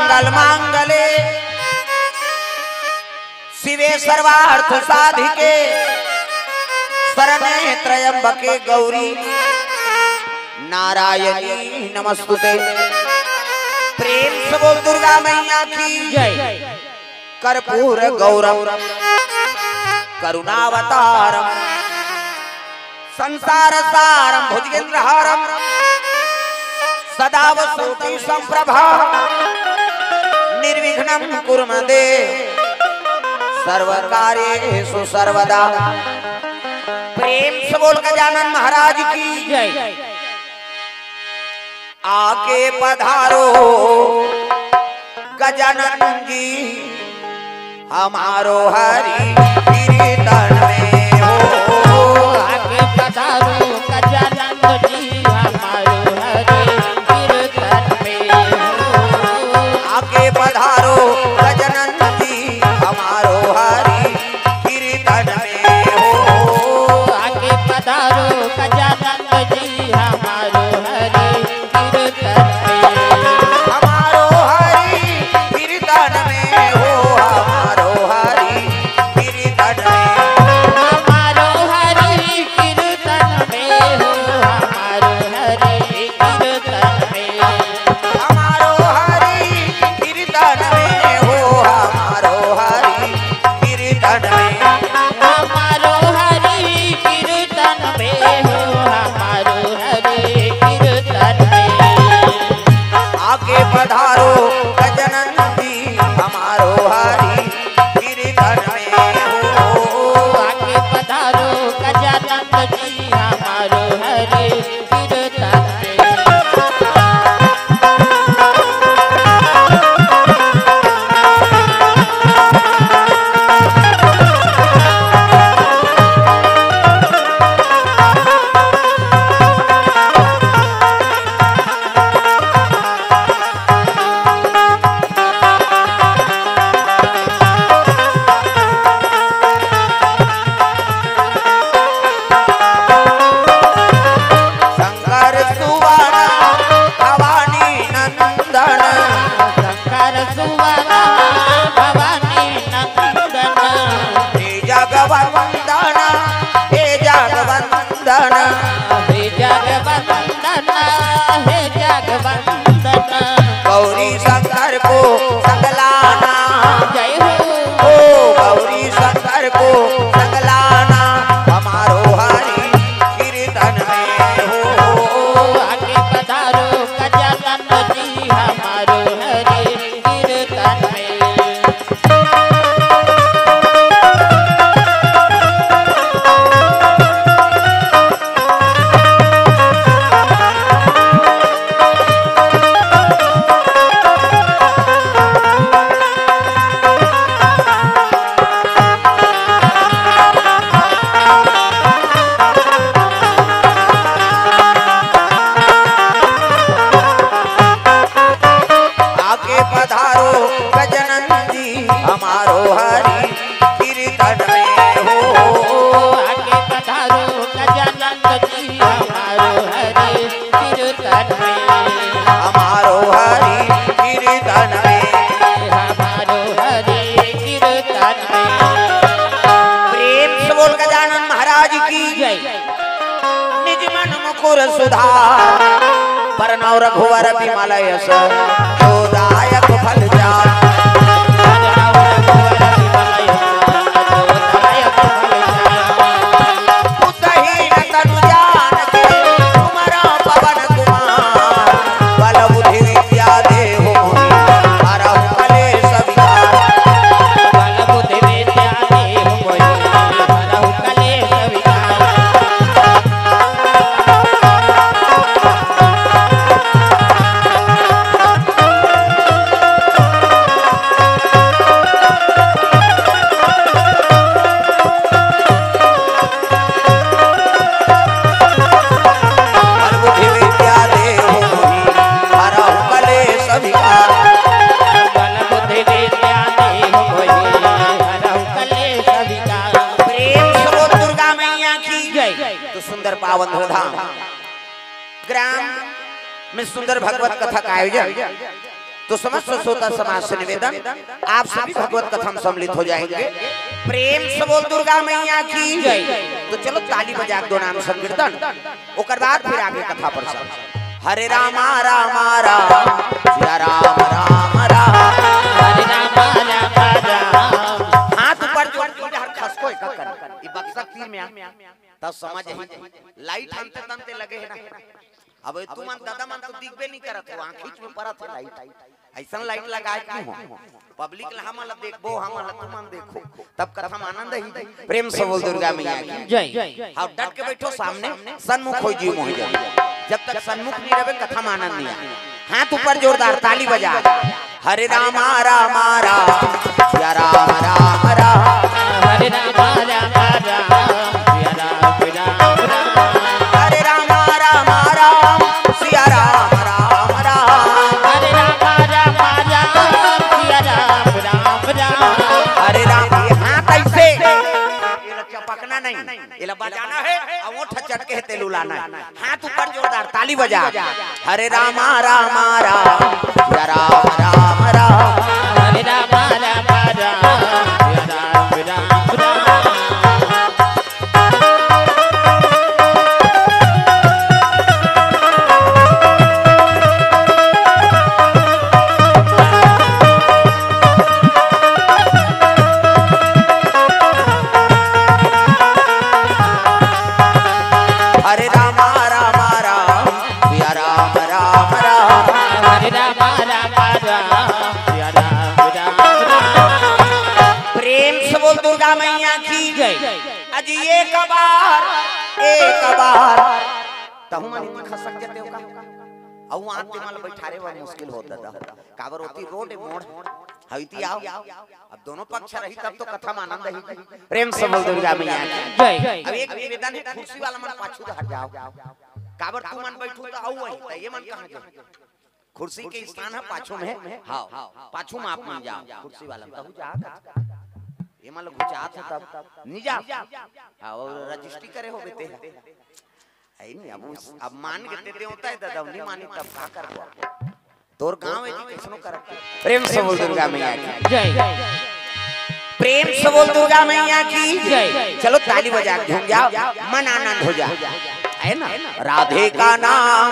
मंगल मांगले शिवे सर्वार्थ साधिके शरणे त्र्यंबके गौरी नारायणी नमस्तुते। प्रेम से बोल दुर्गा मैया की जय। कर्पूर गौरम करुणावतारम संसार सारम भुजगेंद्रहारम सदा वसंति संप्रभा निर्विघ्नं कुर्मदे सर्वकार्येषु सर्वदा। प्रेम से बोल गजानन महाराज की जय। आके पधारो गजानन जी हमारो हरि कीर्तन में हो। आके पधारो गजानन जी हमारो हरि कीर्तन में हो। आके पधारो गजानन जी हमारो हरि कीर्तन में हो। आके पधारो गजानन जी हमारो हरि कीर्तन में। हमारो हरि कीर्तन में हो। हमारो हरि कीर्तन में। हमारो हरि कीर्तन में हो। हमारो हरि कीर्तन में। हमारो हरि कीर्तन में हो। हमारो हरि कीर्तन में। हमारो हरि कीर्तन में हो। हमारो हरि कीर्तन में। आगे पधारो गजानन जी हमारो हरि कीर्तन में हो। आके पधारो गजानन जी हमारो हरि कीर्तन में। शंकर सुवन भवानी नंदन शंकर सुवन भवानी नंदन। हे जगवंदन हे जगवंदन हे जगवंदन हे जगवंदन। गौरी शंकर को संगलाना जय हो। ओ गौरी शंकर को संगलाना हमारो हरि कीर्तन में हो। आके पधारो गजानन जी हमारो हरि कीर्तन में। आके पधारो गजानन जी हमारो हरि कीर्तन में हो। आके पधारो गजानन जी हमारो हरि कीर्तन में। हमारो हरि कीर्तन में। हमारो हरि कीर्तन में। प्रेम से बोल गजानन महाराज की जय। निज मन मुकुर सुधार परनौ रघुवर बिमल यश जोदायक फल चार। बुद्धहीन तनु जानके तुमरा पवन कुमार बल बुद्धि विद्या देहु मोहि हरहु कलेश विकार। बल बुद्धि विद्या देहु मोहि हरहु कलेश विकार। बल बुद्धि विद्या देहु मोहि हरहु कलेश विकार। बल बुद्धि विद्या देहु मोहि हरहु कलेश विकार। प्रेम से बोल दुर्गा मैया की जय। तो सुंदर पावन धाम ग्राम में सुंदर भगवत कथा का आयोजन तो समस्त श्रोता समाज से निवेदन, आप सभी भगवत कथा में सम्मिलित हो जाएंगे। प्रेम से बोल दुर्गा मैया की जय। तो चलो ताली बजा दो नाम संकीर्तन, ओकर बाद फिर आगे कथा पर सब। हरे रामा रामा राम सिया राम राम राम, हरे रामा रामा राम। हाथ ऊपर जोड़ के हर खसको एक कर ई बक्सा तीर में तब समझ ही लाइट हमते तमते लगे है ना। अब तू मन दादा मन तो दिखबे नहीं करत हो, आंखीच में परत है लाइट, ऐसा लाइट लगाए क्यों हो? पब्लिक ला हमला देखबो, हमला तू मन देखो, तब कथा में आनंद ही। प्रेम से बोल दुर्गा मैया की जय। हाँ डट के बैठो सामने, सन्मुख हो जीव मोह जाओ। जब तक सन्मुख नहीं रहे कथा में आनंद नहीं आए। हाथ ऊपर जोरदार ताली बजा। हरे रामा रामा राम सिया राम राम राम, हरे रामा रामा राम सिया राम राम राम, हरे रामा रामा राम सिया राम राम राम, हरे रामा रामा राम सिया राम राम राम। हरे राम। ये हाथ ऐसे ये चपकना नहीं, ये बजाना है और वो ठचटके है तेलू लाना है। हाथ ऊपर जोरदार ताली बजा। हरे रामा रामा राम सिया राम राम राम, हरे रामा रामा राम सिया राम राम राम। हरे रामा रामा राम सिया राम राम राम, हरे रामा रामा राम सिया राम राम राम। प्रेम से बोल दुर्गा मैया की जय। अजी एक बार तहु मन इतना खसक जते हो का औ आते मल बैठारे वा मुश्किल होता था। काबर होती रोड मोड़ हईती आओ, अब दोनों पक्ष रही तब तो कथा में आनंद ही। प्रेम से बोल दुर्गा मैया की जय। अब एक निवेदन है, कुर्सी वाला मन पाछू हट जाओ। काबर तू मन बैठू तो आऊ वही त ये मन कहां जाओ? कुर्सी के स्थान है पाछू में, हां पाछू में आप मन जाओ। कुर्सी वाला तहु जा ये मान लो गुचात है तब नहीं जा। हां और रजिस्ट्री करे हो बेटे है नहीं। अब मान के देते होता है दादा, नहीं मानी तब का करबो? तोर गांव एजुकेशनो करते। प्रेम से बोल दुर्गा मैया की जय। प्रेम से बोल दुर्गा मैया की जय। चलो ताली बजा के झूम जाओ, मन आनंद हो जाए है ना। राधे का नाम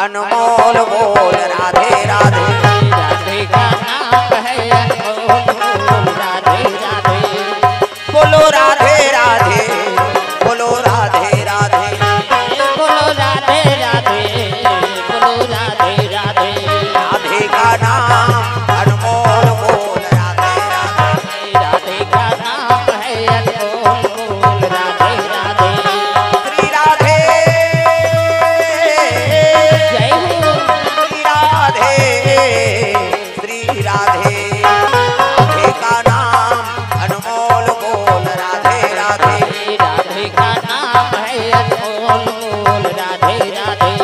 अनमोल बोल, राधे राधे राधे का नाम है अनमोल बोल, राधे राधे बोलो राधे राधे, बोलो राधे राधे, बोलो राधे राधे, बोलो राधे राधे। राधे का नाम अनमोल बोल, राधे राधे, राधे का नाम है अनमोल बोल, राधे राधे। श्री राधे जय हो। श्री राधे, श्री राधे, राधे का नाम अनमोल बोल, राधे राधे, राधे का नाम है अनमोल बोल, राधे राधे।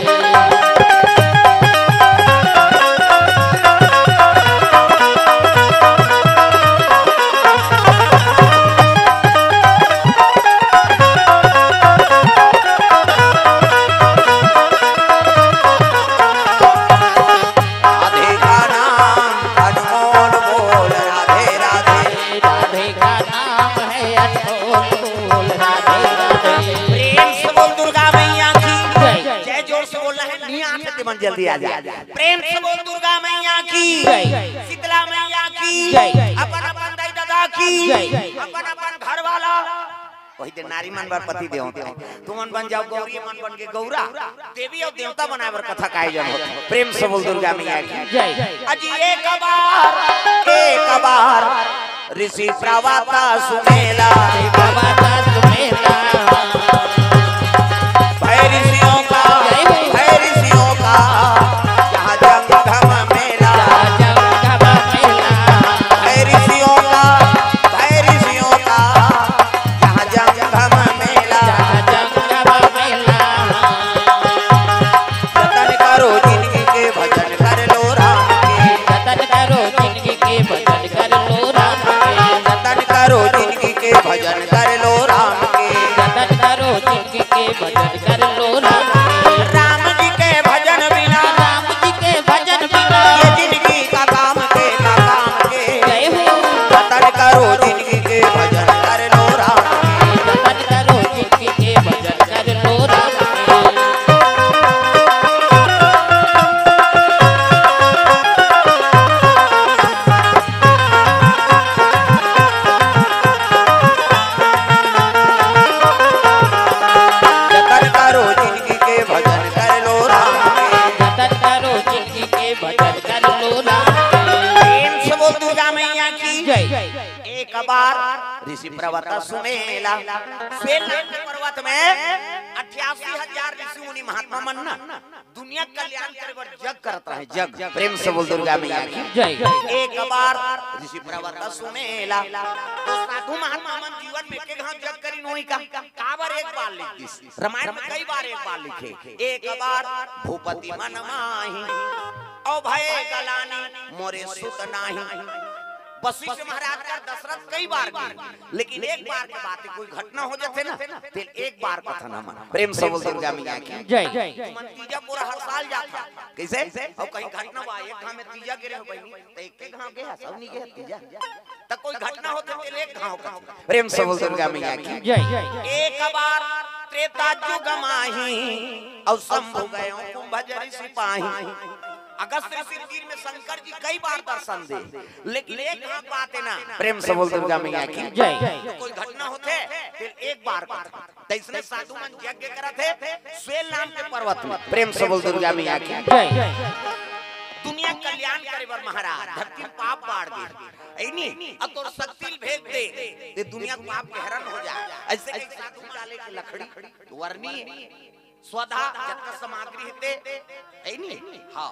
राधे का नाम अनमोल बोल, राधे राधे, राधे का नाम है अनमोल बोल, राधे राधे। प्रेम से बोल दुर्गा मैया की जय। जय। जोर से बोलना है, नहीं आते मन जल्दी आ जाए। प्रेम से बोल दुर्गा मैया की जय। शीतला मैया की जय। अपन अपन दाई दादा की जय। अपन अपन घर वाला वही दे नारी मन बर पति देव तू मन बन जाओ गौरी, मन बन के गौरा देवी और देवता बनाए बर कथा का आयोजन होता। प्रेम से बोल दुर्गा मैया की जय। अजी एक बार ऋषि प्रवाता सुमेला, बाबा का सुमेला, भय ऋषियों का, भय ऋषियों का जहाँ जंगम मेला, जंगम मेला, भय ऋषियों का, भय ऋषियों का जहाँ जंगम मेला। जंगम मेला। जतन करो जिंदगी के भजन कर लो राम के, जतन करो जिंदगी के भजन कर लो राम के, जतन करो जिंदगी के भजन कर लो राम के, जतन करो जिंदगी के भजन कर लो राम बोल दुर्गा मैया की जय। एक बार ऋषि पर्वत सुमेला, स्वेल नाम के पर्वत में 88,000 ऋषि मुनि महात्मा मन ना दुनिया कल्याण करे बर जग करत रहे, जग। प्रेम से बोल दुर्गा मैया की जय। एक बार ऋषि पर्वत सुमेला, तो साधु महात्मा मन जीवन में के घाव जग करी नोई का काबर एक बार लिख दिस, रामायण में कई बार एक बार लिखे। एक बार भूपति मन माही ओ भय गलानी मोरे सुत नाही। वशिष्ठ महाराज का दशरथ कई बार गए, लेकिन एक बार के बात कोई घटना हो जाते ना तो एक बार कथन हम प्रेम से बोल दुर्गा मैया की जय। मन तीजा पूरा हर साल जाता कैसे और कहीं घटना बा एक गांव में तीजा गिरे हो बहनी तो एक गांव गया सब नहीं गया तीजा तब कोई घटना होते तो एक गांव का प्रेम से बोल दुर्गा मैया की जय। एक बार त्रेता युग माही और शंभु गयो कुंभजरी सिपाही। अगस्त ऋषि में शंकर जी कई बार दर्शन दे, लेकिन एक बात है ना प्रेम से बोल दुर्गा मैया की जय। कोई घटना होते फिर एक बार तो इसने साधु मन यज्ञ करते स्वेल नाम के पर्वत में। प्रेम से बोल दुर्गा मैया की जय। दुनिया कल्याण करे बर महाराज धरती पाप बाढ़ दे ऐनी अब तो शक्ति भेज दे ये दुनिया पाप के हरण हो जाए। ऐसे एक साधु डाले की लकड़ी वर्णी स्वधा जत सामग्री हेते ऐनी हां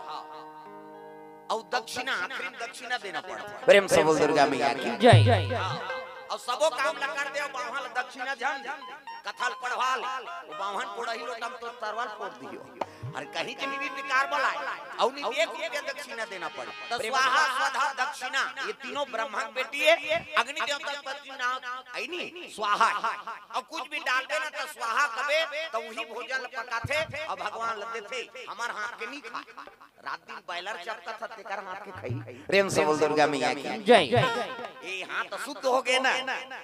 और दक्षिणा आखिरी दक्षिणा देना पड़ता। प्रेम से बोल दुर्गा मैया की जय। और सबो काम ल कर दे बाहन दक्षिणा झन कथल पढ़वाल बाहन पुड़ही लोटम तो तरवाल फोड़ दियो और कहीं के भी विकार बोलाए और नहीं 1 रुपया दक्षिणा देना पड़े। तो स्वाहा स्वधा दक्षिणा ये तीनों ब्रह्मा बेटी है अग्नि देवता पति नाम ऐनी स्वाहा और कुछ भी डाल देना तो स्वाहा कबे तो वही भोजन पकाथे और भगवान लदे थे हमार हाथ के नहीं खा रात दिन बैलर चपका था तेकर हाथ के खाई। प्रेम से बोल दुर्गा मैया की जय। ये हाथ तो शुद्ध हो गए ना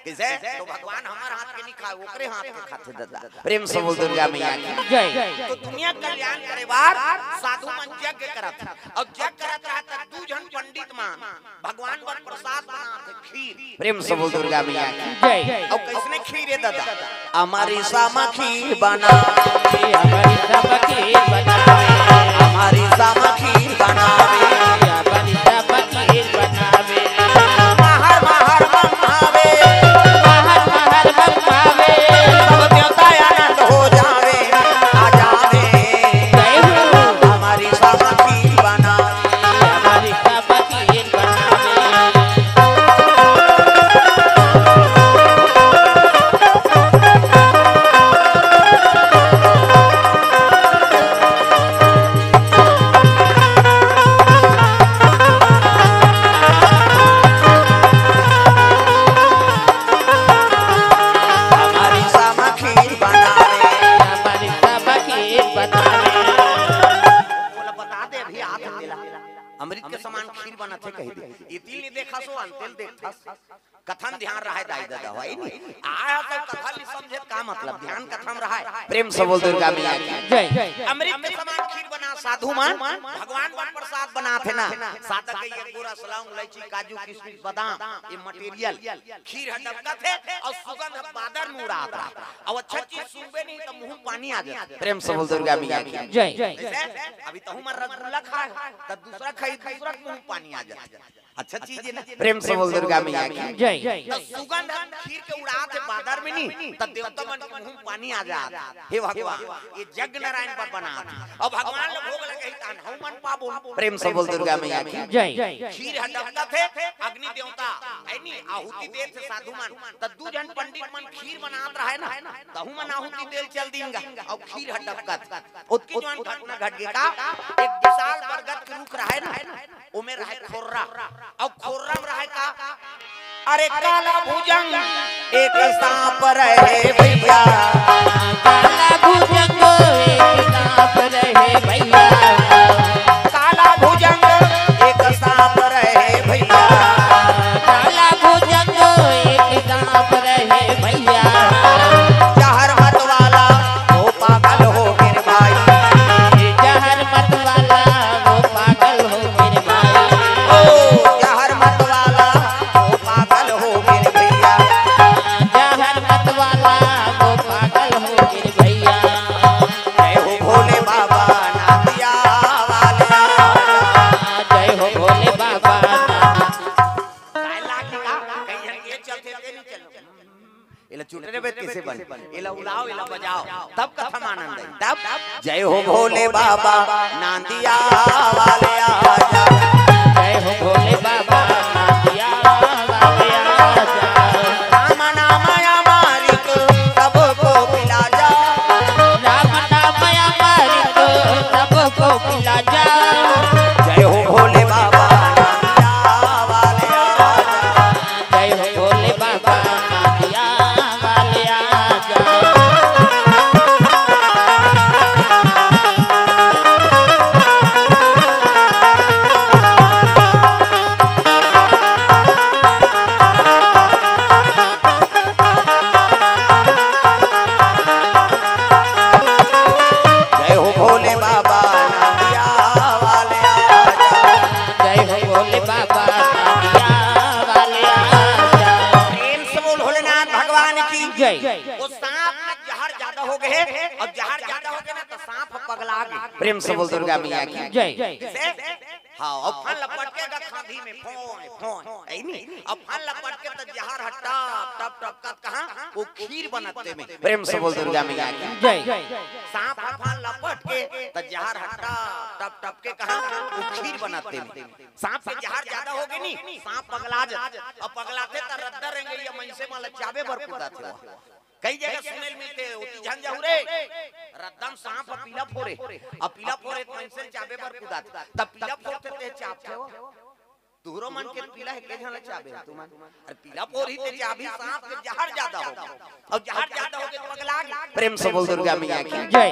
किसे तो भगवान हमार हाथ के नहीं खाए ओकरे हाथ के खाते दादा। प्रेम से बोल दुर्गा मैया की जय। तो दुनिया कल्याण करे बार साधु मन यज्ञ करत और यज्ञ करत रहता दू जन पंडित मान भगवान पर प्रसाद बनाते खीर। प्रेम से बोल दुर्गा मैया की जय। और किसने खीर है दादा हमारी सामा खीर बना हमारी सामा खीर बनावे हमारी सामा खीर बनावे हमारी सामा खीर बनावे महर महर बनावे महर महर बनावे सब देवता आनंद हो जावे आ जावे जय हो हमारी सामा खीर बनावे हमारी सामा खीर बनावे। हमारी सामा खीर बनावे हमारी सामा खीर बनावे बोला बता दे अभी हाथ मिला अमृत के समान खीर बना थे कह दे ये तिल नहीं देखा सो अंतिल देखा कथन ध्यान रहा है दाई दादा है नहीं आया तो कथन नहीं समझे का मतलब ध्यान कथन रहा है। प्रेम से बोल दुर्गा मैया की जय। अमृत के समान खीर बना साधु मान भगवान वन प्रसाद बना थे ना सादा के ये पूरा सलाम इलायची काजू किशमिश बादाम ये मटेरियल खीर हटका थे और सुगंध बादर मुंह रहा था और अच्छा चीज सुनबे नहीं तो मुंह पानी आ जाता। प्रेम से बोल दुर्गा मैया की जय। अभी तो हमारा रसगुल्ला खाए तब दूसरा खाई दूसरा मुंह पानी आ जाता अच्छा चीज है ना। प्रेम से बोल दुर्गा मैया की जय। तो सुगंध खीर के उड़ाते बादर में नहीं तब देवता मन के मुंह पानी आ जाता। हे भगवान ये यज्ञ नारायण पर बना और भगवान लोग भोग लगे तान हनुमान पाबो। प्रेम से बोल दुर्गा मैया की जय। खीर हटकता थे अग्नि देवता ऐनी आहुति दे थे साधु मन तब दू जन पंडित मन खीर बनात रहे ना तहु मन आहुति देल चल दींगा और खीर हटकत उसकी जन घटना घट गई का एक विशाल बरगद के रुख रहे ना ओमे रहे खोर्रा और खोर्रा में रहे का अरे काला भुजंग एक सांप रहे भैया काला भुजंग एक सांप रहे भैया काला भुजंग एक सांप रहे भैया काला भुजंग एक सांप रहे भैया जहर मत वाला वो पागल हो गिर भाई जहर मत वाला वो पागल हो मेरे भाई ओ जहर मत वाला वो पागल हो गिर भैया जहर मत वाला वो पागल हो मेरे भैया जय हो भोले बाबा इला चुटरे बेत कैसे बन इला उलाओ इला बजाओ तब कथा आनंद है तब जय हो भोले बाबा नांदिया वाले आजा जय हो भोले बाबा नांदिया वाले आजा राम नाम अमृत सबको पिला जा राम नाम अमृत सबको पिला जा जय हो भोले बाबा नांदिया वाले आजा जय हो भोले बाबा नांदिया वाले आजा जय हो भोले बाबा नांदिया वाले आजा जय हो भोले बाबा नांदिया वाले आजा प्रेम से बोल भोलेनाथ भगवान की जय वो सांप में जहर ज्यादा हो गए और जहर ज्यादा हो गए ना तो सांप पगला गए प्रेम से बोल दुर्गा मैया की जय हाँ और फन लपटकेगा खांधी में फोन फोन ऐ नहीं अब फन लपट के तो जहर हटा टप टप का कहां वो खीर बनाते में प्रेम से बोल दुर्गा मैया की जय सांप फन लपट के तो जहर हटा टप टप के कहां वो खीर बनाते में सांप के जहर ज्यादा हो गए नहीं सांप पगला जाते अब पगलाते तो रद्दा रहेंगे ये मन से माल चाबे बर कुदा थे कई जगह सुनेल मिलते उती झन जाहुरे रद्दम सांप पीला फोरे अब पीला फोरे तो मन से चाबे बर कुदा तब पीला फोरते ते चाप थे तुहरो मन के पीला है के झन चाबे तुम अरे पीला फोर ही ते चाबी सांप के जहर ज्यादा हो और जहर ज्यादा हो गए तो पगला गए प्रेम से बोल दुर्गा मैया की जय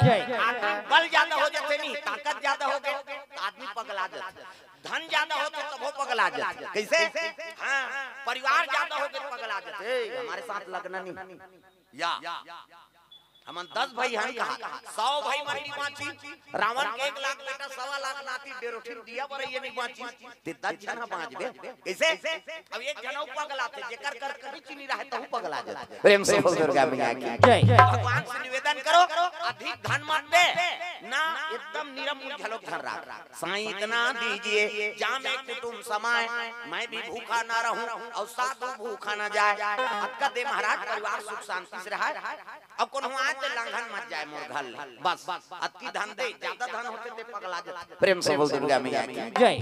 बल ज्यादा हो जाते नहीं ताकत ज्यादा हो गए तो आदमी पगला जाता धन ज्यादा हो तो वो पगला जाते कैसे हां परिवार ज्यादा हो गए तो पगला जाते हमारे साथ लगना नहीं या हम 10 भाई हैं कहा 100 भाई मरनी बाची रावण के 1 लाख बेटा 1.25 लाख नाती डेरोठी दिया पर ये नहीं बाची ते 10 जना बाज बे कैसे अब एक जना पगला थे जेकर कर कभी चिनी रहे तो पगला जाते प्रेम से बोल दुर्गा मैया की जय भगवान से निवेदन करो अधिक धन मत दे ना एकदम निरम झलक धर रहा साईं इतना दीजिए जा में कुटुंब समाए मैं भी भूखा ना रहूं और साधु भूखा ना जाए अक्का दे महाराज परिवार सुख शांति से रहे अब कौन हुआ तो लंघन मत जाए मोर घर बस अति धन दे ज्यादा धन होते ते पगला जाते प्रेम से बोल दुर्गा मैया की जय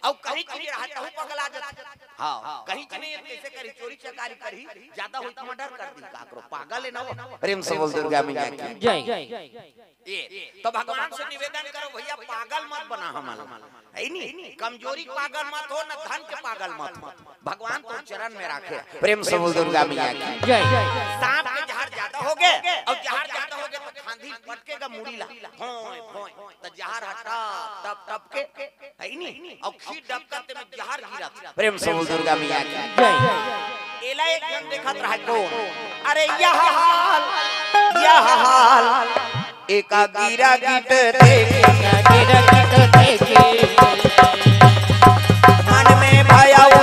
अब कहीं चीज रहा तो पगला जाते हां कहीं चीज कैसे करी चोरी चकारी करी ज्यादा होई तो मर्डर कर दी काकरो पागल है ना प्रेम से बोल दुर्गा मैया की जय तो भगवान से निवेदन करो भैया पागल मत बना हमारा है नहीं कमजोरी पागल मत हो ना धन के पागल मत भगवान तो चरण में रखे प्रेम से बोल दुर्गा मैया की जय सांप के जहर ज्यादा हो गए और जहर ज्यादा हो गए तो खांधी पटकेगा मुड़ी ला फोय फोय तो जहर हटा तब तब के है नहीं और खीर डबकते में जहर गिरा प्रेम से बोल दुर्गा मैया की जय एला एक जन देखत रहा कौन अरे यह हाल एका गिरा गिट देखे मन में भयाऊ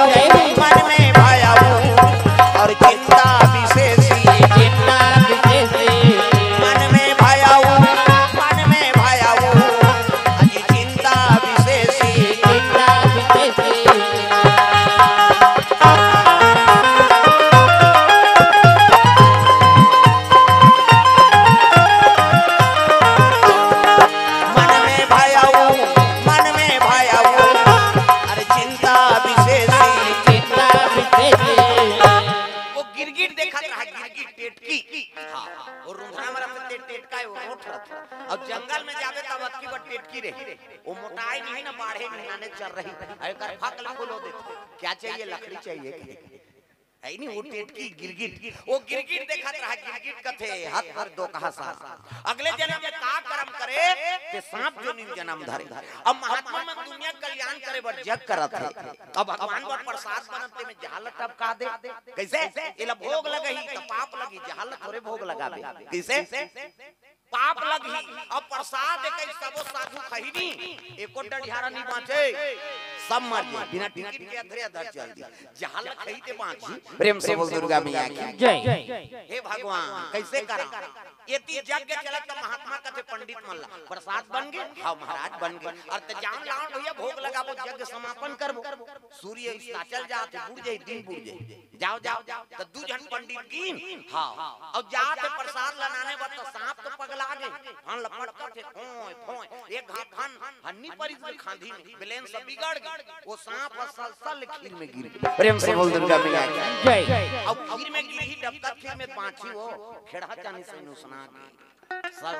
और चिंता विशेषी मन में भयाऊ अजी चिंता विशेषी अब जंगल में जावे तब अक्की बट टेटकी रही वो मोटाई नहीं ना बाढ़े महीने चल रही अरे कर फक खोलो दे क्या चाहिए लकड़ी चाहिए है नहीं वो टेटकी गिरगिट वो गिरगिट देखा रहा गिरगिट कथे हाथ पर दो कहा सास अगले जन्म में का कर्म करे ते सांप जो नीम जन्म धरे अब महात्मा में दुनिया कल्याण करे बर जग करत है अब भगवान पर प्रसाद बनते में जहालत अब का दे कैसे इला भोग लगही तो पाप लगी जहालत थोड़े भोग लगावे कैसे पाप लगी अब प्रसाद एक सबो साधु खहीनी एको डढ़ियारा नहीं बाचे सब मर गए बिना टिकट के अधरे अधर चल दिया जहां खरीदे बाकी प्रेम से बोल दुर्गा मैया की जय। हे भगवान कैसे करा ये ती जग के चलत तो महात्मा कथे पंडित मल्ला प्रसाद बन गए हां महाराज बन गए और ते जान लाओ भैया भोग लगाबो यज्ञ समापन करबो सूर्य चल जाते बुड़ जाए दिन बुड़ जाए जाओ जाओ तो दू जन पंडित कीन हां और जाते प्रसाद लाने बाद तो सांप तो पगला गए हन लपट के ओए फोए एक घान हन्नी परिस खांधी में ब्लेन सब बिगड़ गए वो सांप सल खीर में गिर गया प्रेम से बोल दुर्गा मैया की जय। अब खीर में गिरी डबका खीर में पांची वो खेड़ा चानी से नुसना सल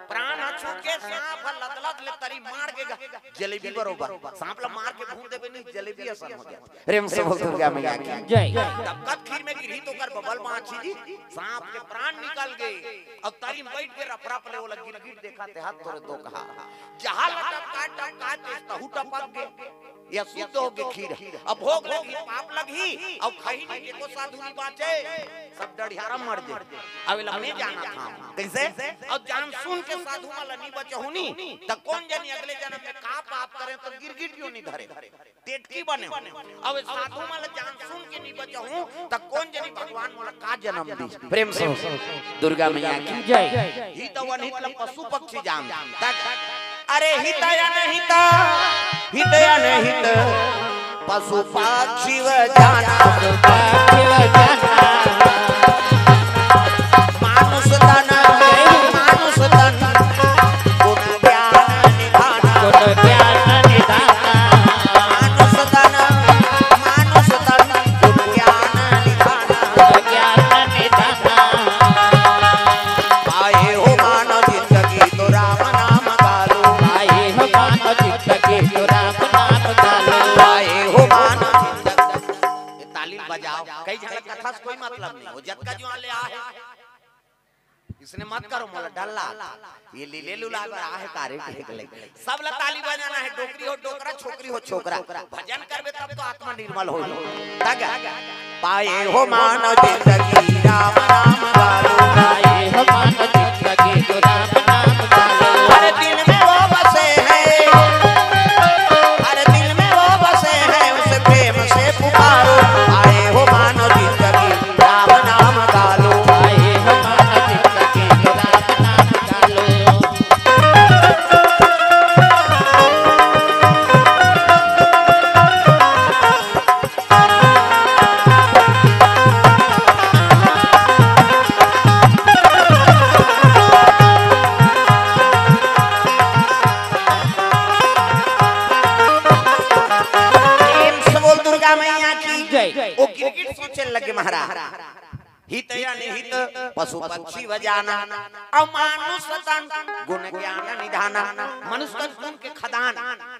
प्राण छूके सांप लदलद ले तरी मार के जलेबी बरोबर सांप ला मार के भून देबे नहीं जलेबी असर हो जाए प्रेम से बोल दुर्गा मैया की जय। डबका खीर में गिरी तो कर बबल पांची जी सांप के प्राण निकल गए अब तरी बैठ के रफरफ ले वो गिर गिर देखा ते हाथ तोरे तो कहा जहां टपका ते तहु टपक गए या शुद्ध हो गए खीर अब भोग लगी पाप लगी अब खाई नहीं एको साधु नहीं बाचे सब डढ़ियारा मर जाए अब लमने जाना था कैसे और जान सुन के साधु वाला नहीं बचे होनी त कौन जानी अगले जन्म में का पाप करें तो गिरगिट क्यों नहीं धरे टेटकी बने अब साधु वाला जान सुन के नहीं बचे हूं त कौन जानी भगवान वाला का जन्म दी प्रेम से दुर्गा मैया की जय। ही तो वनित पशु पक्षी जान अरे हितया नहीं ता हितया नहीं ता पशु पक्षी व जाना मानुष तन मानुष तन गुण ज्ञान निधान मानुष तन गुण ज्ञान निधान आए हो मानव जिंदगी तो राम नाम गालो आए हो मानव जिंदगी तो राम नाम गालो आए हो मानव जिंदगी ये ताली बजाओ कई जगह कथा से कोई मतलब नहीं वो जत का जो ले आ है इसने मत करो मोला डल्ला ये लीले लुला है कार्य के ले सब ला ताली बजाना है डोकरी हो डोकरा छोकरी हो छोकरा भजन करबे तब तो आत्मा निर्मल हो तग पाए हो मानव जिंदगी राम नाम गालो आए हो मानव जिंदगी तो राम नाम गालो हर दिल में वो बसे हैं हर दिल में वो बसे हैं उसे प्रेम से पुकारो आए हो मानव जिंदगी राम नाम गालो आए हो मानव जिंदगी तो राम नाम गालो प्रेम से बोल दुर्गा मैया की जय। ओ गिरगिट सोचने लगे महाराज हित या निहित पशु पक्षी वजाना अमानुष तन गुण ज्ञान निधाना मनुष्य तन गुण के खदान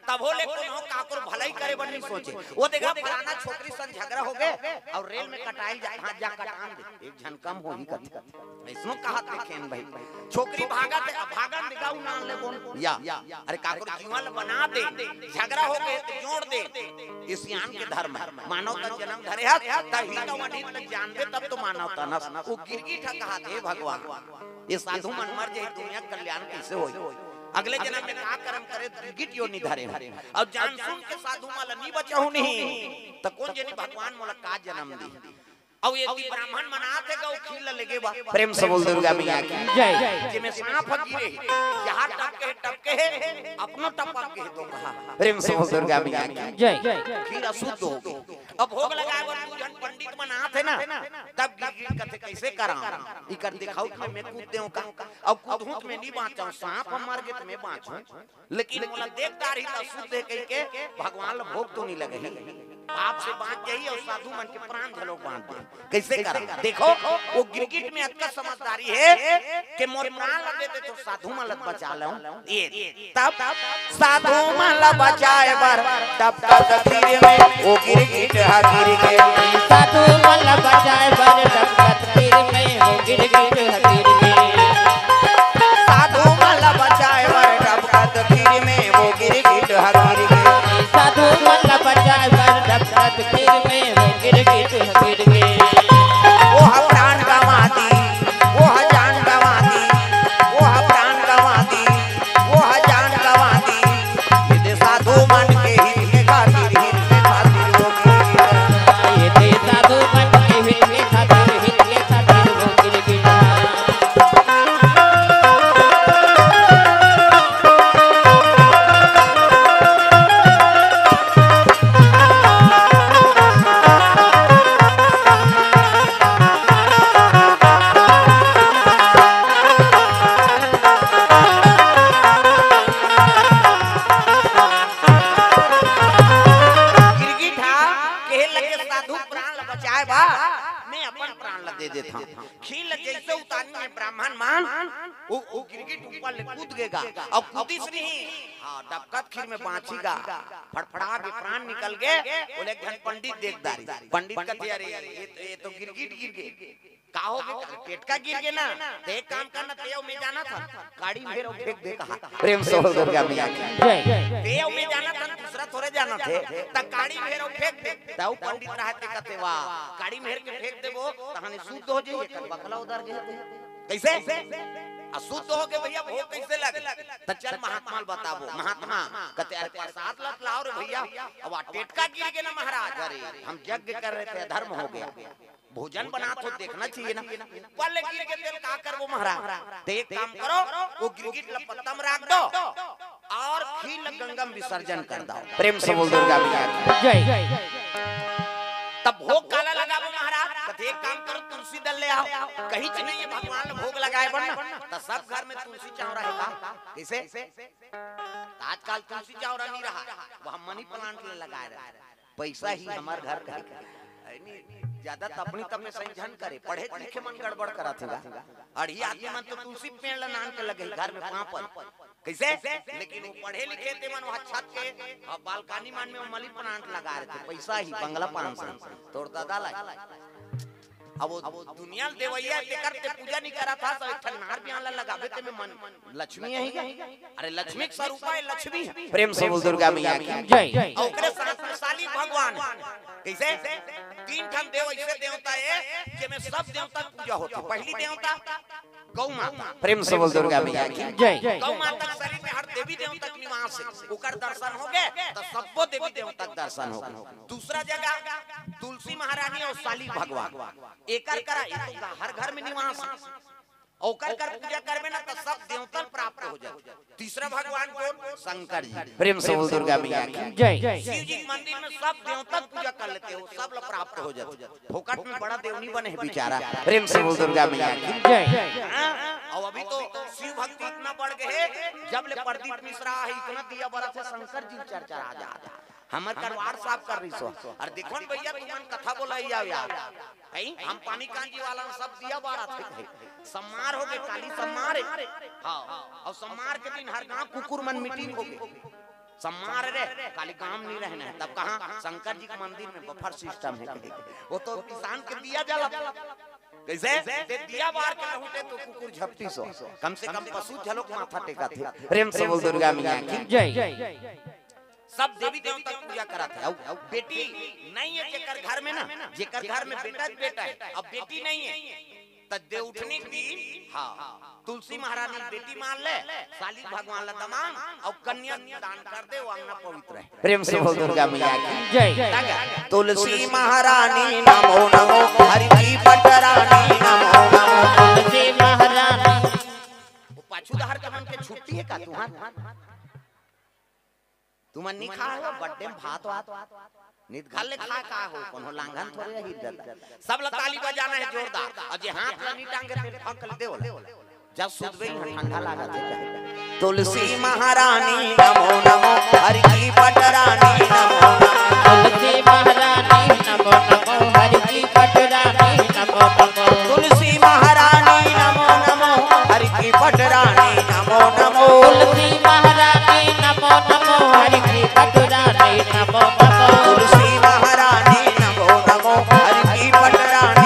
तब बोले कोनो काकुर भलाई करे बनी सोचे वो देखा फलाना छोकरी संग झगड़ा हो गए और रेल में कटाई जाए हाथ जा कटान दे एक जन कम हो ही कर इसनो कहा देखेन भाई छोकरी भागन दिखाऊ ना ले बोल या अरे काकुर जीवन बना दे झगड़ा हो गए तो जोड़ दे इस ज्ञान के धर्म है मानव का जन्म धरे है तभी तो वनित तक जान दे तब तो मानव तनस वो गिरगिट कहा थे भगवान ये साधु मन मर जाए दुनिया कल्याण कैसे होई अगले जन्म में का कर्म करे गिरगिट यो नहीं धरे और जान सुन के साधु माला नहीं बचा हूं नहीं तो कौन जनी भगवान मोला का जन्म दी और ये ब्राह्मण मनाते गौ खील लगे बा प्रेम से बोल दुर्गा मैया की जय। जिमे सांप गिरे जहां टपके है अपनो टपक के तो कहा प्रेम से बोल दुर्गा मैया की जय। खीर अशुद्ध हो गई अब भोग लगाए वो जन पंडित मनाते ना तब गिरगिट कथे कैसे करा ई कर दिखाओ कि मैं कूद देऊं का अब कूदूं मैं नहीं बाँचाऊं सांप मर गए तो मैं बाँचूं लेकिन मोला देखदार ही अशुद्ध है कह के भगवान भोग तो नहीं लगे आप से बात यही और साधु मन के प्राण झलोक बांध दे कैसे करा देखो वो गिरगिट में अक्का समझदारी है कि मोर प्राण लग देते तो साधु मन बचा लूं ये तब साधु मन बचाए बर तब तक खीर में वो गिरगिट हा गिर गए साधु मन बचाए बर तब तक खीर में वो गिरगिट हा गिर गए साधु मन बचाए बर तब तक खीर में वो गिरगिट हा गिर गए साधु मन बचाए बर तब तक खीर में वो गिरगिट हा गिर गए वो प्राण गवा दी वो जान गवा दी वो प्राण गवा दी वो जान गवा दी ये साधु मन के ही बचाए बा मैं अपन प्राण ल दे देता हूँ। खील जैसे उतारनी है ब्राह्मण मान वो गिरगिट ऊपर ले कूद गएगा और कूदी से नहीं हाँ डबकत खीर में बाँचेगा फड़फड़ा के प्राण निकल गए। बोले घन पंडित देखदारी पंडित कहते अरे ये तो गिरगिट गिर गए का हो गया पेटका गिर गए ना ते एक काम करना तेव में जाना था गाड़ी फेर फेंक दे कहा प्रेम से बोल दुर्गा मैया तेव में जाना था दूसरा थोड़े जाना थे त गाड़ी फेर फेंक दे तऊ पंडित रहते कहते वाह गाड़ी में के फेंक देबो तहने शुद्ध हो जाई बकला उधर गए कैसे अशुद्ध हो गए भैया भोग कैसे लगे त चल महात्मा बताबो महात्मा कहते अरे प्रसाद लत लाओ रे भैया अब टेटका गिर गए ना महाराज अरे हम यज्ञ कर रहे थे धर्म हो गया भोजन बना तो देखना चाहिए ना पल्ले गिर के तेल का करबो महाराज तो एक काम करो वो गिरगिट लपत्ता में रख दो और खील गंगम विसर्जन कर दो प्रेम से बोल दुर्गा मैया जय तब भोग काला लगाबो महाराज कहते एक काम करो तुलसी दल ले आओ कहीं से नहीं ये भगवान भोग लगाए बन तो सब घर में तुलसी चावड़ा है कैसे आजकल तुलसी चावड़ा नहीं रहा वो हम मनी प्लांट ले लगाए रहे पैसा ही हमार घर का ज्यादा तपनी तब में संजन करे पढ़े लिखे मन गड़बड़ करा थे अड़ी आदमी मन तो तुलसी पेड़ ला नान के लगे घर में पापल कैसे लेकिन वो पढ़े लिखे थे मन वहां छत के और बालकनी मान में मनी प्लांट लगा रहे थे पैसा ही बंगला 500 तोड़ दादा ला अब वो दुनिया देवैया ते करते पूजा नहीं करा था सब एक नार भी आला लगावे ते में मन लक्ष्मी है अरे लक्ष्मी का स्वरूप है लक्ष्मी प्रेम से बोल दुर्गा मैया की जय और ओकरे साथ में साली भगवान कैसे तीन ठन देव ऐसे देवता है जे में सब देवता पूजा होती पहली देवता गौ माता प्रेम से बोल दुर्गा मैया की जय गौ माता के शरीर में हर देवी देवता के निवास है ओकर दर्शन हो गए तो सबको देवी देवता के दर्शन हो गए दूसरा जगह तुलसी महारानी और साली भगवान एकर करा हर घर में निवास ओकर कर पूजा करबे ना तो सब देवता प्राप्त हो जाए तीसरा भगवान कौन शंकर जी प्रेम से बोल दुर्गा मैया की जय शिव जी मंदिर में सब देवता पूजा कर लेते हो सब लोग प्राप्त हो जाते फोकट में बड़ा देवनी बने है बेचारा प्रेम से बोल दुर्गा मैया की जय और अभी तो शिव भक्ति इतना बढ़ गए जब ले प्रदीप मिश्रा है इतना दिया बड़ा से शंकर जी चर्चा आ जाता हमर करवार साफ कर रही सो और देखो भैया तुमन कथा बोलाई जाओ यार हम पानी कांजी वाला सब दिया बारा थे सम्मार हो गए काली सम्मार हां और सम्मार के दिन हर गांव कुकुर मन मीटिंग हो गई सम्मार रे काली काम नहीं रहना है तब कहां शंकर जी के मंदिर में बफर सिस्टम है वो तो किसान के दिया जला कैसे ते दिया बार के रहते तो कुकुर झपटी सो कम से कम पशु झलोक माथा टेका थे प्रेम से बोल दुर्गा मैया की जय सब देवी देवता पूजा करा था बेटी नहीं है जेकर घर में ना जेकर घर में बेटा है अब बेटी नहीं है तब दे उठने की हाँ तुलसी महारानी बेटी मान ले साली भगवान ला दमान और कन्या दान कर दे वो अंगना पवित्र है प्रेम से बोल दुर्गा मैया की जय तुलसी महारानी नमो नमो हरि की पटरानी नमो नमो तुलसी महारानी वो पाछू दहर के मन के छुट्टी है का तुम्हारा तुमन नहीं खा हो बर्थडे में भात नित खा ले खा का हो कोनो लांघन थोड़े रही जाता सब ला ताली बजाना है जोरदार और जे हाथ ला नी टांगे फिर फक दे बोले जब सुधवे ठंडा लागत है तुलसी महारानी नमो नमो हरि की पटरानी नमो तुलसी महारानी नमो नमो हरि की पटरानी नमो नमो तुलसी महारानी नमो नमो हरि की पटरानी नमो नमो तुलसी महारानी नमो नमो हरि की पटरानी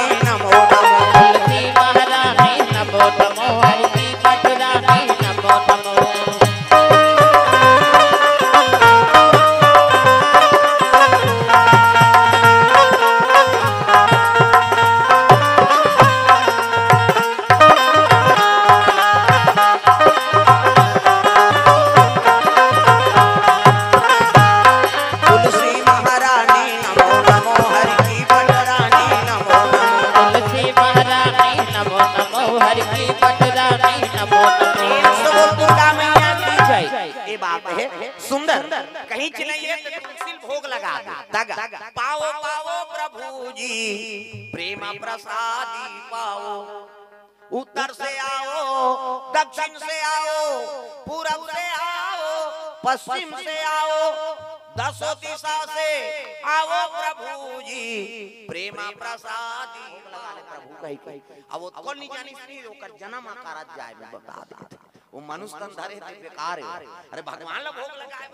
नमो नमो तुलसी महारानी नमो नमो हरि की पटरानी नमो नमो तुलसी महारानी नमो नमो हरि की पटरानी नमो नमो सुंदर कहीं चलाइए तुलसी भोग लगा दगा पाओ पाओ प्रभु जी प्रेम प्रसादी पाओ उत्तर से आओ दक्षिण से आओ पूरब से आओ पश्चिम से आओ दसों दिशा से आओ प्रभु जी प्रेमा प्रसादी प्रभु कही अब वो कौन नहीं जानी नहीं ओकर जन्म आकार जाए में बता देते वो मनुष्य तन धरे थे बेकार है अरे भगवान ला भोग लगाए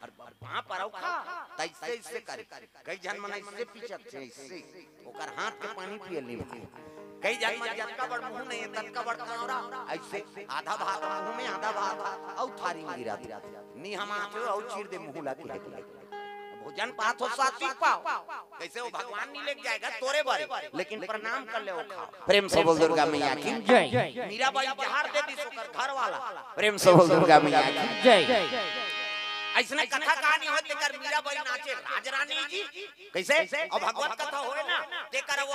और वहां पर औखा तैसे इससे करे कई जन्म ना इससे पीछे थे इससे ओकर हाथ के पानी पिए नहीं कई जन्म जटका बड़ मुंह नहीं तटका बड़ कनौरा ऐसे आधा भाग मुंह में आधा भाग औ थारी में गिरा नी हम आते औ चीर दे मुंह लाके भोजन पात हो सात्विक पाओ कैसे वो भगवान नहीं लेके जाएगा तोरे बारे लेकिन प्रणाम कर ले वो खाओ प्रेम से बोल दुर्गा मैया की जय मीराबाई जहर दे दी सोकर घर वाला प्रेम से बोल दुर्गा मैया की जय ऐसने कथा कहानी होते कर मीराबाई नाचे राजरानी जी कैसे और भगवत कथा होए ना ते कर वो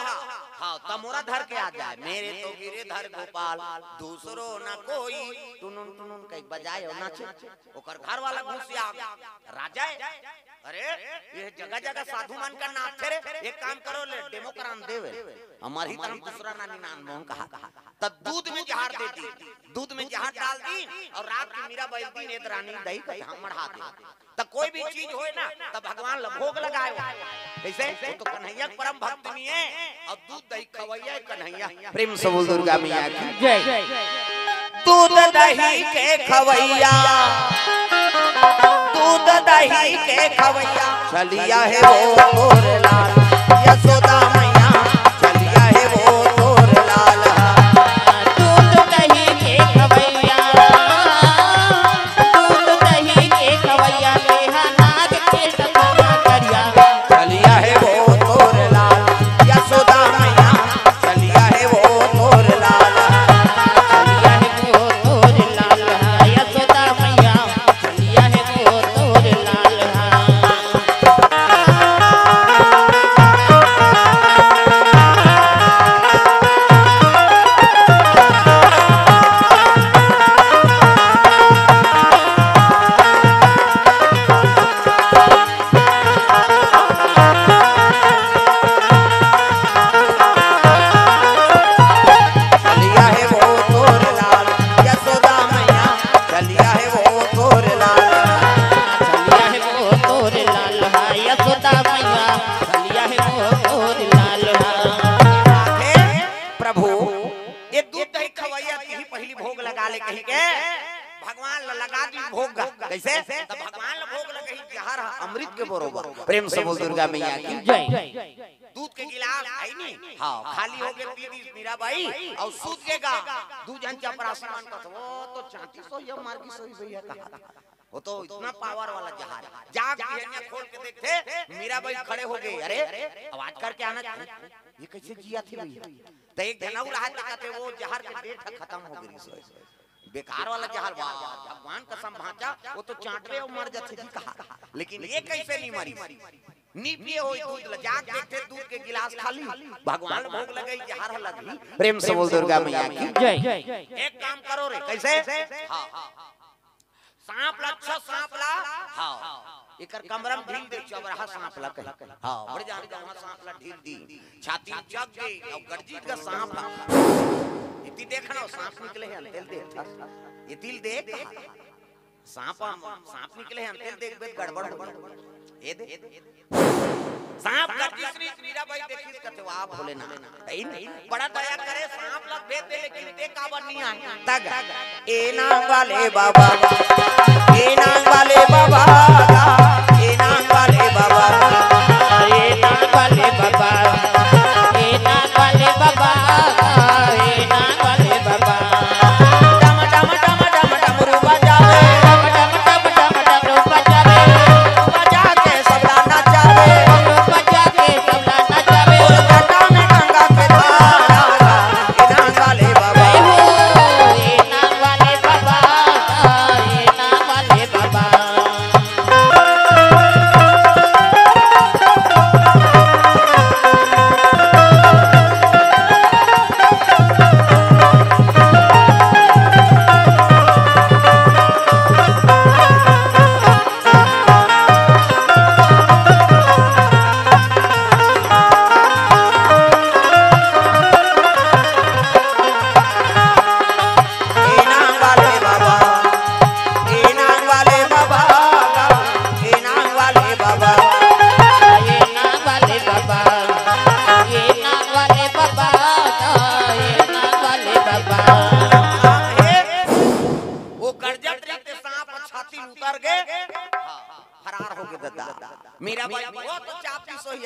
हां तमोरा धर के आ जाए मेरे तो गिरे धर गोपाल दूसरो ना कोई टुनुन टुनुन कई बजाए और नाचे ओकर घर वाला घुसिया राजा अरे ये जगह जगह साधु मान का नाच रे एक काम करो ले डेमोक्रान देवे हमार ही तरफ दूसरा नानी नान मोहन कहा तब दूध में जहर दे दी दूध में जहर डाल दी और रात की मीराबाई दी ने रानी दही का हम मढ़ा दी तब कोई भी चीज होए ना तब भगवान ला भोग लगाए कैसे वो तो कन्हैया परम भक्त नहीं है और दूध दही खवैया कन्हैया प्रेम से बोल दुर्गा मैया की जय दूध दही के खवैया दूध दही के खवैया चलिया है वो तोर लाल यशोदा मैया चलिया है वो तोर लाल दूध दही के खवैया दूध दही के खवैया लेहा नाग के सखा करिया चलिया है वो तोर लाल यशोदा मैया चलिया है वो तोर लाल चलिया है वो तोर लाल यशोदा मैया चलिया है वो तोर लाल चलिया है वो तोर लाल यशोदा मैया चलिया है वो तोर लाल चलिया है वो तोर लाल यशोदा मैया चलिया है वो तोर लाल हे प्रभु ये दूध दही खवैया की पहली भोग लगा ले कहीं के भगवान लगा दी भोग कैसे तब भगवान ला भोग लगे जहर अमृत के बरोबर प्रेम से बोल दुर्गा मैया की जय दूध के गिलास है नहीं हाँ खाली हो गए पी दी मीराबाई और सूत गेगा दू जन चपरा आसमान का वो तो चांटी सो या मार की सोई है कहा वो तो इतना पावर वाला जहाज जाग घेरने खोल के देखते मीराबाई खड़े हो गए अरे आवाज करके आना ये कैसे जिया थी भैया तो एक जनऊ रहा कहते वो जहर के डेट खत्म हो गई बेकार वाला जहर भगवान कसम भांचा वो तो चाटवे और मर जाते जी कहा लेकिन ये कैसे नहीं मरी नीपिए हो दूध जाग देखते दूध के गिलास खाली भगवान भोग लगे जहर लगी प्रेम से बोल दुर्गा मैया की जय एक काम करो रे कैसे हां सांप ला अच्छा सांप ला हां एकर कमरम ढील दे चबरहा सांप ला कह हां बड़ जान के वहां सांप ला ढील दी छाती जग गई और गर्जी का सांप ला इति देखना सांप निकले हैं तेल दे ये दिल देख सांप निकले हैं तेल देख बे गड़बड़ ये दे सांप गर्जी श्री मीराबाई देखी कहते वाह भोलेनाथ नहीं बड़ा दया करे सांप लग भेद दे लेकिन ते काबर नहीं आए तग ए नाम वाले बाबा ए नाम वाले बाबा ए नाम वाले बाबा ए नाग वाले बाबा ए नाग वाले बाबा ए नाग वाले बाबा डम डम डम डम डमरू बजावे डम डम डम डम डम बजावे बजा के सबला नचावे बजा के सबला नचावे घाटा में गंगा के धारा ए नाम वाले बाबा ए नाग वाले बाबा ए नाग वाले बाबा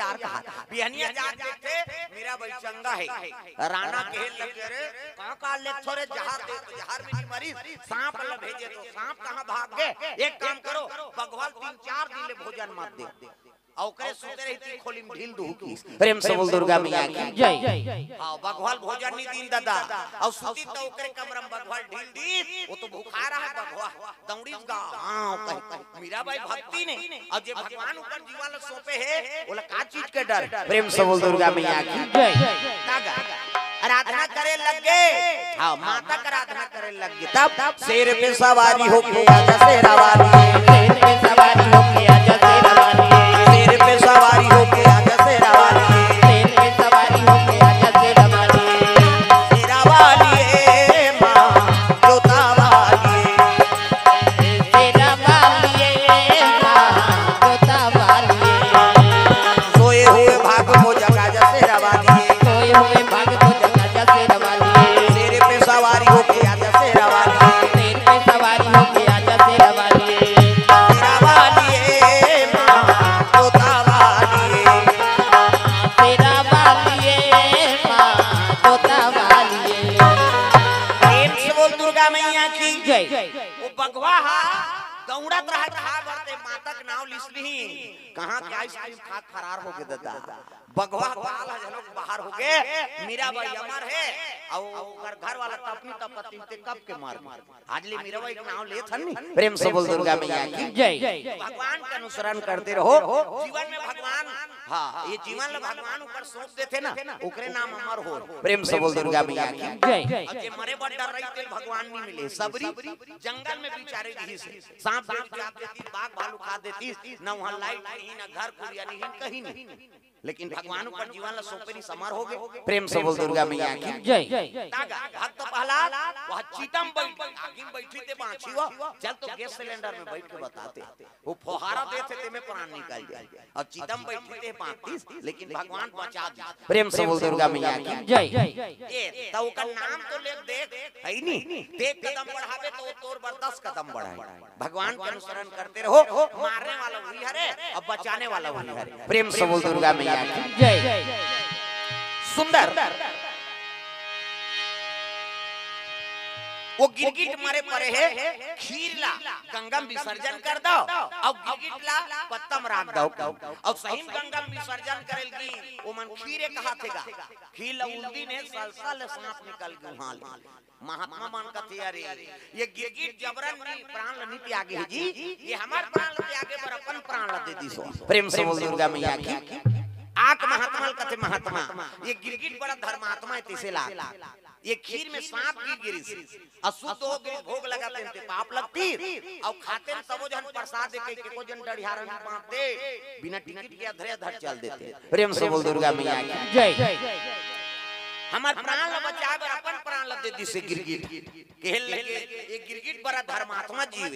जहार कहा बिहनिया जात देखते मेरा भाई चंगा है राणा खेल लगे रे कहां का ले थोड़े जहार दे तो जहार में मरीज सांप ल भेजे तो सांप कहां भाग गए एक काम करो भगवान 3-4 दिन ले भोजन मत दे औकरे सुते रहती खोली में ढील दूं की प्रेम से बोल दुर्गा मैया की जय। हां भगवान भोजन नहीं दिन दादा और सुती तो ओकरे कमरम भगवान ढील दी वो तो भूखा रहा है भगवान दौड़ी गा हां कह मीरा भाई भक्ति ने और जे भगवान ऊपर जीवन सौंपे है बोला का चीज के डर प्रेम से बोल दुर्गा मैया की जय। तागा आराधना करे लग गए हां माता का आराधना करे लग गए तब शेर पे सवारी होके आजा शेरा वाली शेर पे सवारी होके आजा शेरा वाली शेर पे सवारी होके आजा शेरा वाली शेर पे सवारी होके आजा शेरा वाली शेरा वाली मां जोता वाली शेरा वाली मां जोता वाली सोए हुए भाग को जगा जा शेरा वाली सोए हुए भाग को जगा जा शेरा वाली शेर पे सवारी होके आजा शेरा वाली शेर पे सवारी होके आजा शेरा वाली शेरा वाली मां जोता वाली शेरा वाली मां जोता वाली प्रेम से बोल दुर्गा मैया की जय। वो बगवा दौड़त रहा था बरते माता के नाम लिसली कहां के आइसक्रीम खा फरार हो गए दादा बगवा बाल जनों बाहर हो गए मीरा भाई अमर है और ओकर घर वाला तपनी तपति ते कब के मार हाजली मीरा भाई के नाम ले थनी प्रेम से बोल दुर्गा मैया की जय। भगवान का अनुसरण करते रहो जीवन में भगवान हां ये जीवन में भगवान ऊपर सोच देते ना ओकरे नाम अमर हो प्रेम से बोल दुर्गा मैया की जय। और जे मरे बड़ डर रही तेल भगवान नहीं मिले सबरी जंगल में बिचारे रही से सांप देख जाप देती बाघ भालू खा देती ना वहां लाइट नहीं ना घर कुरिया नहीं कहीं नहीं लेकिन भगवान ऊपर जीवन ला सोपेरी समर हो गए प्रेम से बोल दुर्गा मैया की जय। तागा भक्त प्रहलाद वह चीतम बैठ आगे में बैठी थे बांछी वो चल तो गैस सिलेंडर में बैठ के बताते वो फुहारा देते थे में प्राण निकल जाए और चीतम बैठी थे 35 लेकिन भगवान बचा दिया प्रेम से बोल दुर्गा मैया की जय। ए तो का नाम तो ले देख है नहीं देख कदम बढ़ावे तो तोर बर 10 कदम बढ़ाए भगवान के अनुसरण करते रहो मारने वाला वही हरे और बचाने वाला वही हरे प्रेम से बोल दुर्गा मैया की जय। सुंदर वो गिरगिट मरे परे है खीर ला गंगा में विसर्जन कर दो और गिरगिट ला पत्तम राख दो और सही गंगा में विसर्जन करेगी वो मन खीरे कहा थेगा खीर ला उल्दी ने सलसल सांप निकल गई वहां महात्मा मन का तैयारी ये गिरगिट जबरन प्राण ला नहीं त्यागे है जी ये हमार प्राण ला त्यागे पर अपन प्राण ला दे दी सो प्रेम से बोल दुर्गा मैया की आक महात्मा कथे महात्मा ये गिरगिट बड़ा धर्मात्मा है तिसे ला ये खीर में सांप गिर अशुद्ध हो गए भोग लगाते हैं पाप लगती और खाते हैं सबो जन प्रसाद दे के को जन डढ़ियारा नहीं बांटते बिना टिकट के अधरे अधर चल देते प्रेम से बोल दुर्गा मैया की जय। हमार प्राण ला बचावे अपन प्राण ला दे दी से गिरगिट कहल लगे ये गिरगिट बड़ा धर्मात्मा जीव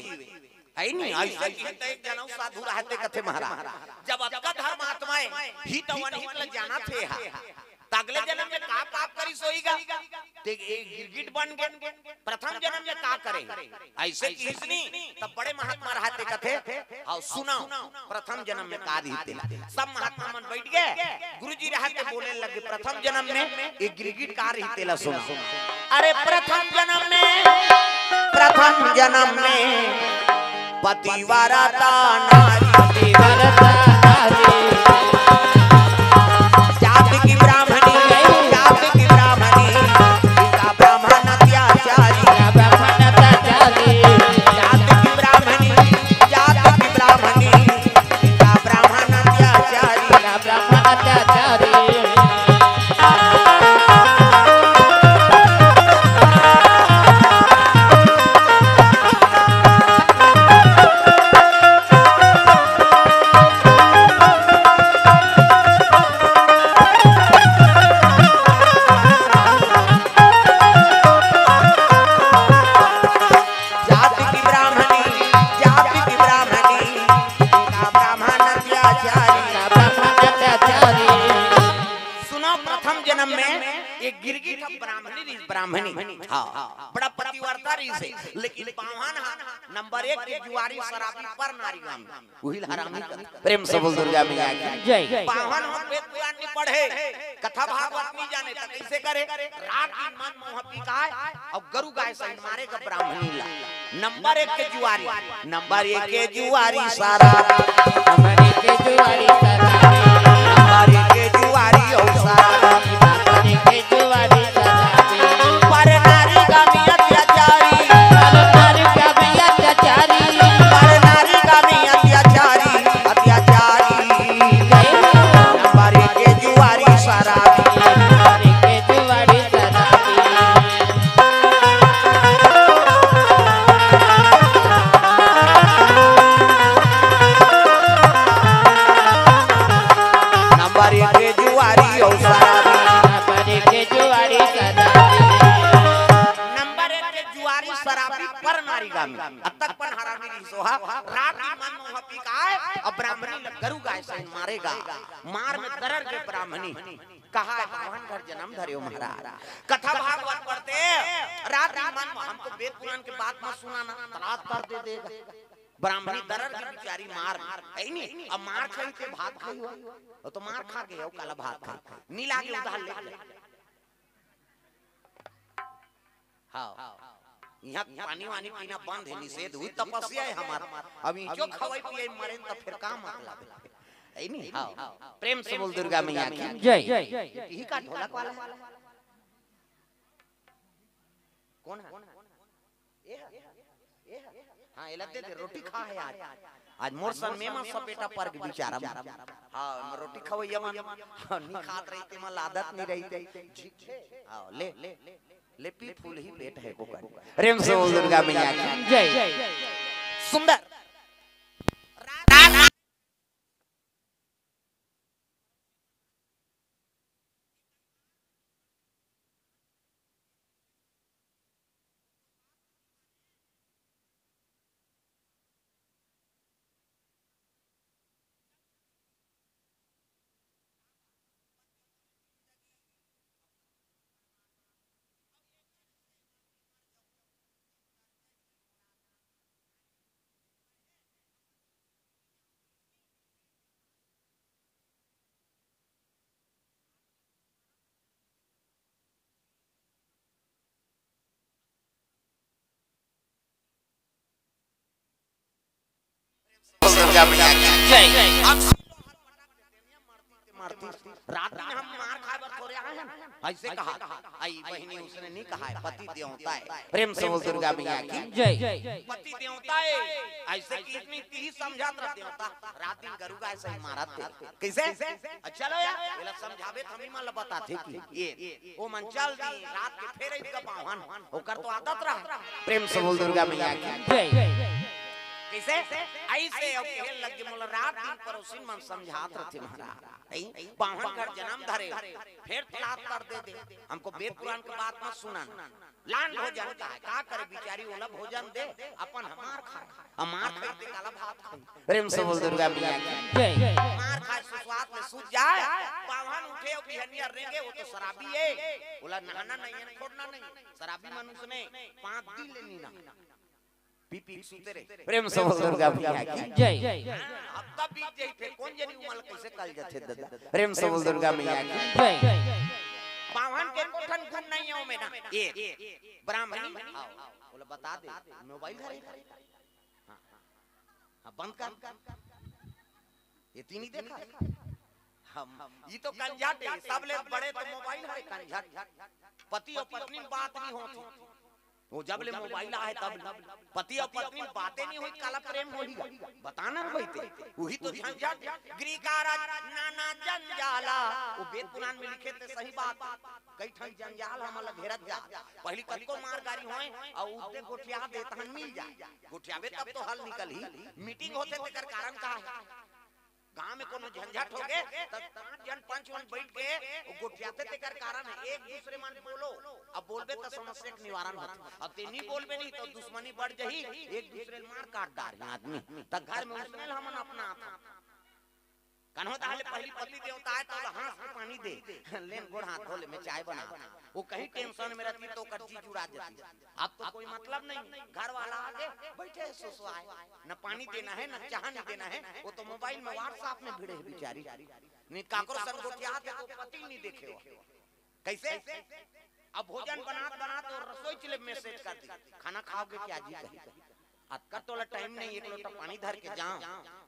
है नहीं ऐसे की तो एक जनौ साधु रहते कथे महाराज जब आपका धर्मात्मा है ही तो अनहित लग जाना थे अगले जन्म में का पाप करी सोईगा ते एक गिरगिट बन गए प्रथम जन्म में का करे ऐसे की इसनी तब बड़े महात्मा रहते कथे और सुनाओ प्रथम जन्म में का रहते सब महात्मा मन बैठ गए गुरुजी रहते बोलने लगे प्रथम जन्म में एक गिरगिट का रहते ला सुनो अरे प्रथम जन्म में पतिव्रता नारी पतिव्रता नारी जाति की ब्राह्मणी का ब्राह्मण अत्याचारी ब्राह्मण अत्याचारी जाति की ब्राह्मणी का ब्राह्मण अत्याचारी ब्राह्मण अत्याचारी एक गिरगिट ब्राह्मणी ब्राह्मणी हाँ बड़ा पतिव्रता रही से, लेकिन पावन नंबर 1 के जुआरी शराबी पर नारी गाम वही हरामी प्रेम से बोल दुर्गा मैया की जय। पावन हम वेद पुराण नहीं पढ़े, कथा भागवत नहीं जाने तो कैसे करे, रात दिन मन मोह पी का और गरु गाय से मारे का ब्राह्मणी ला। नंबर 1 के जुआरी, नंबर 1 के जुआरी सारा, नंबर 1 के जुआरी सारा, नंबर 1 के जुआरी और सारा, नंबर 1 के जुआरी सारा, पर नारी का भी अत्याचारी, पर नारी का भी अत्याचारी, पर नारी का भी अत्याचारी अत्याचारी। नंबर 1 के जुआरी सारा, नंबर 1 के जुआरी सारा, नंबर 1 के जुआरी और सारा, नंबर 1 के जुआरी सारा, नंबर 1 के जुआरी शराबी पर नारी गामी अतक पर हरामी नहीं सोहा, रात दिन मन मोह पी का और ब्राह्मणी गरु गाय से मारेगा, मार में दरर के ब्राह्मणी कहा है भगवान घर जन्म धरे महाराज। कथा भागवत पढ़ते रात दिन मन हमको वेद पुराण के बात मत सुनाना, तलाक कर दे देगा। ब्राह्मणी दरर की बेचारी मार है नहीं, अब मार खाई के भात खाई हो तो मार खा गए हो काला भात खा नीला के उधार ले हाँ यहाँ पानी वानी पीना बंद है, निषेध हुई तपस्या है हमारा। अभी जो खवाई पिए मरे तो फिर का मतलब है नहीं। हाँ प्रेम से बोल दुर्गा मैया की जय। यही का ढोलक वाला कौन है? हाँ ये लगते थे रोटी खा है आज मोर सन में मा सपेटा पर के बेचारा हाँ रोटी खवैया मन नहीं खात रही थे मन आदत नहीं रही थे। हाँ ले पी फूल ही पेट है को कर प्रेम से बोल दुर्गा मैया की जय। सुंदर दुर्गा मैया की जय। रात में हम मार खाए बर थोड़े आए हैं ऐसे कहा आई बहनी उसने नहीं कहा है पति देवता है प्रेम से बोल दुर्गा मैया की जय। पति देवता है ऐसे की इतनी ही समझात रह देवता रात दिन गरु गाय से मारत थे कैसे चलो यार ये समझावे हम ही मन बताते कि ये वो मन चल दी रात के फेरे का बाहन होकर तो आदत रहा प्रेम से बोल दुर्गा मैया की जय। कैसे ऐसे अब खेल लग के मोला रात दिन परोसिन मन समझात रहते महाराज बाहन घर जन्म धरे फिर तलाक कर दे हमको वेद पुराण की बात मत सुना लान भोजन का करे बिचारी ओला भोजन दे अपन हमार खाए हमार खाए ते काला भात खाए प्रेम से बोल दुर्गा मैया की जय। मार खाए सुस्वाद में सूझ जाए बाहन उठे और बिहनिया रहेंगे वो तो शराबी है बोला नहाना नहीं है छोड़ना नहीं शराबी मनुष्य ने 5 दिन लेनी ना पी सुते रहे प्रेम से बोल दुर्गा मैया की जय। अब तब बीत जाई फिर कौन जनी उमल कैसे कल जाते दादा प्रेम से बोल दुर्गा मैया की जय। पावन के कोठन गुण नहीं है में ना ये ब्राह्मणी बोला बता दे मोबाइल घरे हां बंद कर ये तीन ही देखा हम ये तो कंजाट है सब ले बड़े तो मोबाइल घरे कंजाट पति और पत्नी बात नहीं होती वो जब ले मोबाइल आए तब पति और पत्नी बातें नहीं हुई काला प्रेम होई बताना होई थे वही तो झंझट ग्रीकारा नाना जंजाला वो वेद पुराण में लिखे थे सही बात कई ठन जंजाल हमला घेरत जा पहली कद को मार गारी होए और उते गोठिया दे तहन मिल जाए गोठियावे तब तो हल निकल ही मीटिंग होते तेकर कारण का है गांव में कोनो झंझट हो गए तब 5 जन 5 जन बैठ के गोठियाते तेकर कारण है एक दूसरे मन बोलो अब बोलबे तो समस्या के निवारण होता अब ते नहीं बोलबे नहीं तो दुश्मनी बढ़ जही एक दूसरे मार काट डाल आदमी त घर में उसमें हमन अपना कन्हो ताले पहली पति देवता है तो हाथ में पानी दे लेन गोड़ हाथ धो ले मैं चाय बना वो कहीं टेंशन में रहती तो कच्ची जुड़ा जाती। अब तो कोई मतलब नहीं, घर वाला आगे बैठे सुसुआए, न पानी देना है न चाह नहीं देना है, वो तो मोबाइल में व्हाट्सएप में भिड़े है बेचारी। नहीं काकरो संगोटिया तो पति नहीं देखे हो कैसे। अब भोजन बना तो रसोई चले मैसेज करती खाना खाओगे क्या जी कही अतका तोला टाइम नहीं, एक लोटा पानी धर के जाओ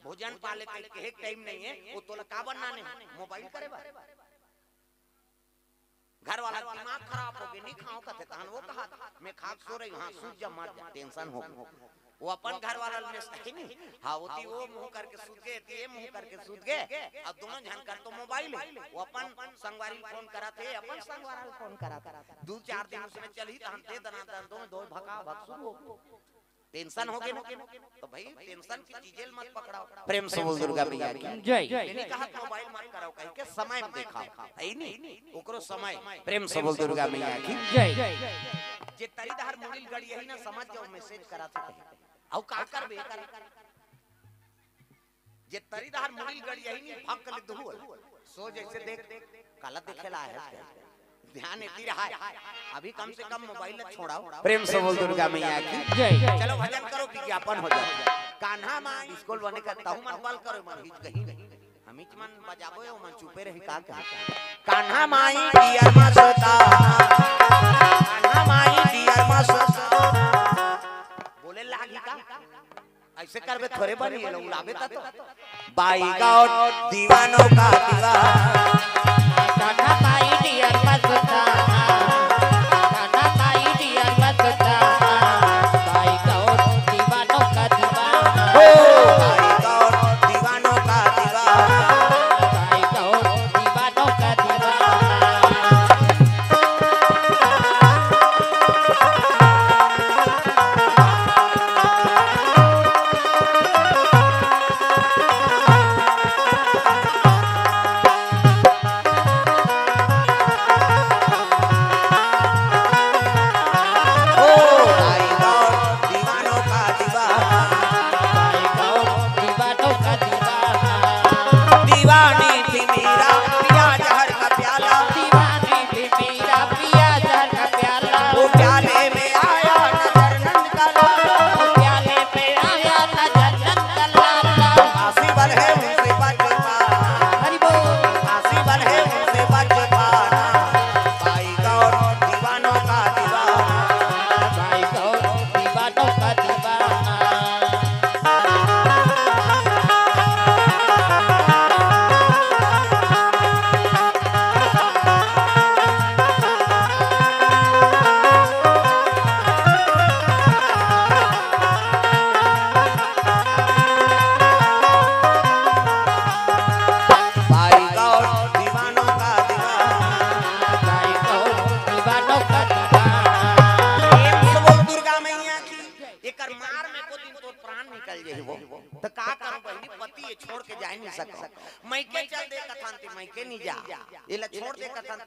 भोजन पा लेते के एक टाइम नहीं है वो तोला का बनाने मोबाइल करे बा। घर वाला दिमाग खराब हो गया, नहीं खाओ कहते तहन वो कहा मैं खा सो रही हां सूत जा मर जा टेंशन हो वो अपन घर वाला में सही नहीं। हां होती वो मुंह करके सूत गए ये मुंह करके सूत गए अब दोनों जन कर तो मोबाइल है वो अपन संगवारी फोन कराते अपन संगवारी फोन कराता 2-4 दिन उसमें चली तहन दे दना दोनों दो भगा भग शुरू टेंशन हो गया तो भाई टेंशन की चीजें मत पकड़ाओ। प्रेम से बोल दुर्गा मैया की जय। मैंने कहा मोबाइल मत कराओ कहीं के समय में देखा है नहीं ओकरो समय। प्रेम से बोल दुर्गा मैया की जय। जे तरीदार मुनिल गड़ी यही ना समझ जाओ मैसेज करा सकते औ का करबे जे तरीदार मुनिल गड़ी यही नहीं भक्त ले दहु सो जैसे देख काला देखेला है ध्यान इतनी रहा है अभी कम से कम मोबाइल छोड़ाओ। प्रेम से बोल दुर्गा मैया की जय। चलो भजन करो विज्ञापन हो जाए कान्हा मां स्कूल बने का ताहू मन बल करो मन हिच कहीं नहीं हम हिच मन बजाबो मन चुपे रही का कान्हा माई डियर मस्ता कान्हा माई डियर मस्ता बोले लागी का ऐसे करबे थोड़े बनी ये लोग लावे ता तो बाई गॉड दीवानों का दीवाना कान्हा माई डियर मस्ता कान्हा माई डियर मस्ता बाई गॉड दीवानों का दीवाना बाई गॉड दीवानों का दीवाना बाई गॉड दीवानों का दीवाना।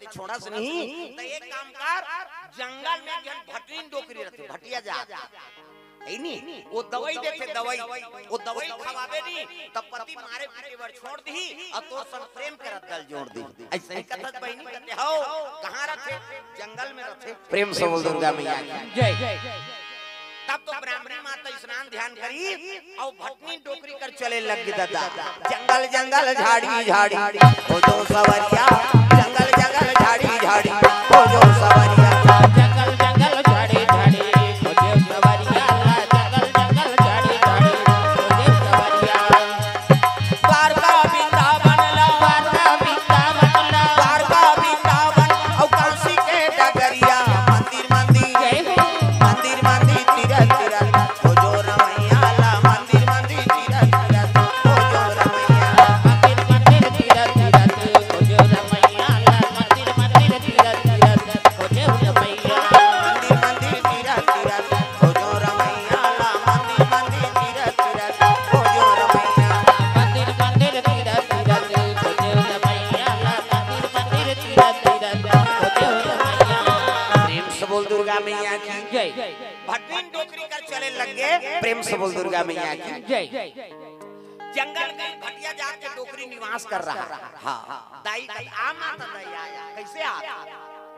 छोड़ा से नहीं तो एक काम कर जंगल में जन भटरीन डोकरी रहते भटिया जा नहीं वो दवाई देते दवाई वो दवाई खवावे नहीं तब पति मारे पीटे वर छोड़ दी और तो सब प्रेम के रद्दल जोड़ दी ऐसे ही कथत बहनी कहते हो कहां रहते जंगल में रहते। प्रेम से बोल दुर्गा मैया की जय। तब तो ब्राह्मणी माता स्नान ध्यान करी और भटनी डोकरी कर चले लग गई दादा जंगल जंगल झाड़ी झाड़ी हो जो सवरिया जंगल जंगल झाड़ी झाड़ी हो जो सवरिया जंगल जंगल झाड़ी झाड़ी हो जो सवरिया जंगल जंगल झाड़ी झाड़ी हो जो सवरिया द्वारका वृंदावन ला द्वारका वृंदावन ला द्वारका वृंदावन और काशी के डगरिया मंदिर मंदिर जय हो मंदिर मंदिर तीरथ तीरथ हो जो रमैया ला मंदिर मंदिर तीरथ तीरथ हो जो रमैया मंदिर मंदिर तीरथ तीरथ हो जो रमैया ला मंदिर मंदिर तीरथ तीरथ हो जो रमैया मंदिर मंदिर तीरथ तीरथ हो जो रमैया ला मंदिर मंदिर तीरथ तीरथ हो जो रमैया मंदिर मंदिर तीरथ तीरथ हो जो रमैया ला मंदिर मंदिर तीरथ तीरथ हो जो रमैया। प्रेम से बोल दुर्गा मैया की जय। भटनी डोकरी कर चले लग गए। प्रेम से बोल दुर्गा मैया की जय। जंगल में घटिया जाके डोकरी निवास कर रहा है। हाँ दाई आ माता दाई आया कैसे आता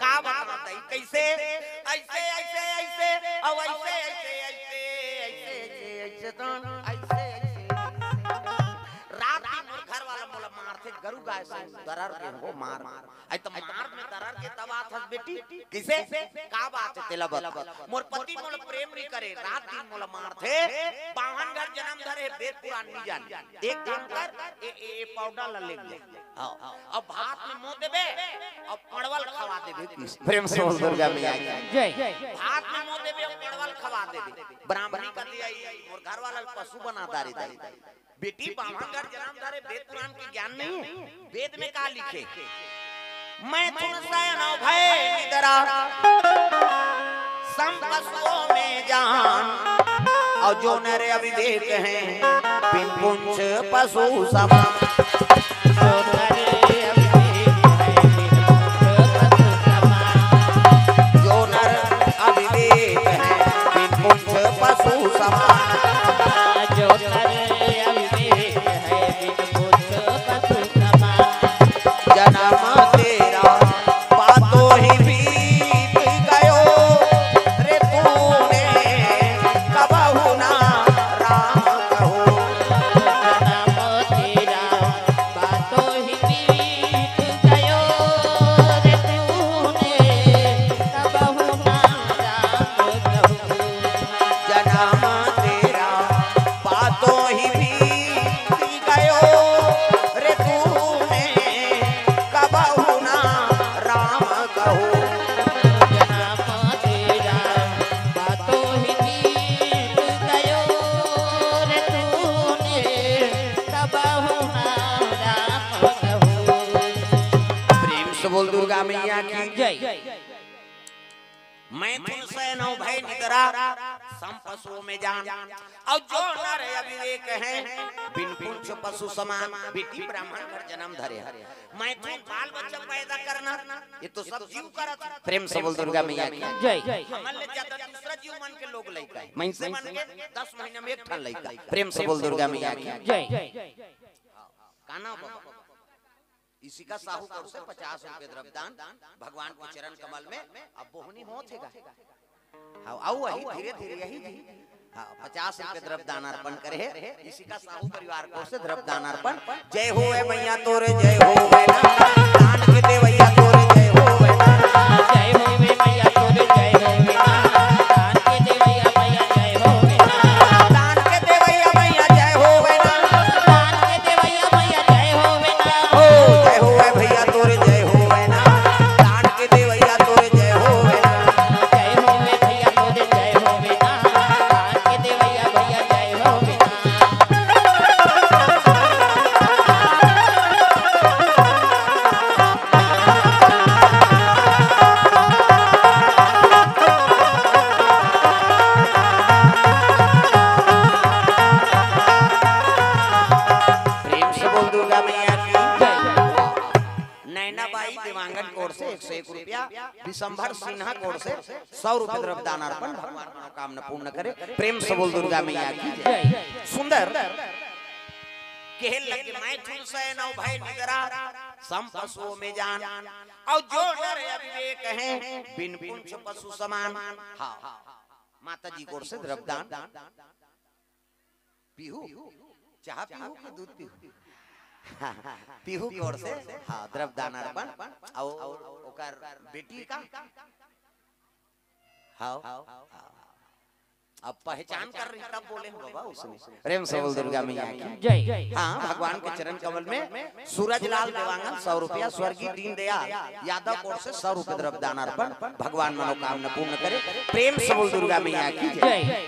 का बात दाई कैसे ऐसे ऐसे ऐसे अब ऐसे ऐसे ऐसे ऐसे ऐसे तो ऐसे रात दिन मोर घर वाला मोला मारथे गरु गाय से दरार के हो मार आई तो मार में दरार के तब आत हस बेटी किसे का बात है तेला बता मोर पति मोला प्रेम नहीं करे रात दिन मोला मारथे बावन घर जन्म धरे वेद पुराण नहीं जान एक काम कर ए पाउडर ला ले ले हां अब भात में मुंह देबे अब पड़वल खवा देबे प्रेम से बोल दुर्गा मैया जय भात में मुंह देबे और पड़वल खवा देबे ब्राह्मणी कर दिया मोर घर वाला पशु बना दारी दाई बेटी बावनगर जन्म धरे वेद पुराण के ज्ञान नहीं है वेद में क्या लिखे मैं तुमसे न भय डरा सम पशुओं में जान और जो नर अविवेक हैं बिन पुंछ पशु समान जो नर जो नर अविवेक हैं बिन पुंछ पशु समान जो नर जन्म तेरा बातों ही बीत गयो रे तूने कबहु ना राम कहो जन्म तेरा बातों ही बीत गयो रे तूने कबहु ना राम कहो जन्म तेरा बातों ही बीत गयो रे तूने कबहु ना राम कहो जन्म तेरा बातों ही बीत गयो रे तूने कबहु ना राम कहो प्रेम से बोल दुर्गा मैया की जय मैं तुमसे न भय निद्रा सम पशुओं में जान और जो नर अविवेक हैं बिन पुंछ पशु समान बेटी ब्राह्मण घर जन्म धरे मैं तुम बाल बच्चा पैदा करना ये तो सब जीव करत प्रेम से बोल दुर्गा मैया की जय हमन ले ज्यादा दूसरा जीव मन के लोग लइका है मैं से मन के 10 महीना में एक ठन लइका प्रेम से बोल दुर्गा मैया की जय काना बाबा इसी का साहूकार से 50 रुपए द्रव्यदान भगवान के चरण कमल में अब बोहनी होथेगा हाँ आओ वही धीरे धीरे यही जी हाँ 50 रुपए द्रव्यदान अर्पण करे इसी का साहू परिवार को से द्रव्यदान अर्पण जय हो मैया तोरे जय हो दान के देवैया तोरे जय हो जय हो मैया तोरे जय हो दान के देवैया मैया जय हो दान के देवैया मैया जय हो दान के देवैया मैया जय हो ओ जय हो भैया तोरे जय हो दान के देवैया तोरे जय हो जय हो भैया तोरे जय हो दान के देवैया भैया जय हो प्रेम से बोल दुर्गा मैया की जय नैनाबाई देवांगन कोर से 101 रुपया दिसंबर सिन्हा कोर से 100 रुपए द्रव्यदान अर्पण भगवान मनोकामना पूर्ण करे प्रेम से बोल दुर्गा मैया की जय जय सुंदर कहल लगे मैं तुमसे न भय निगरा सम पशुओं में जान और जो नर अविवेक हैं बिन पुंछ पशु समान हाँ माता जी कोर से द्रव्यदान पीहू चाह पीहू कि दूध पीहू पीहू की ओर से हाँ द्रव्यदान अर्पण और ओकर बेटी का हाँ अब पहचान कर रही तब बोले बाबा उसने प्रेम से बोल दुर्गा मैया की जय हाँ भगवान के चरण कमल में सूरज लाल देवांगन 100 रुपया स्वर्गीय दीनदयाल यादव कोर से 100 रुपए द्रव्यदान अर्पण भगवान मनोकामना पूर्ण करे प्रेम से बोल दुर्गा मैया की जय जय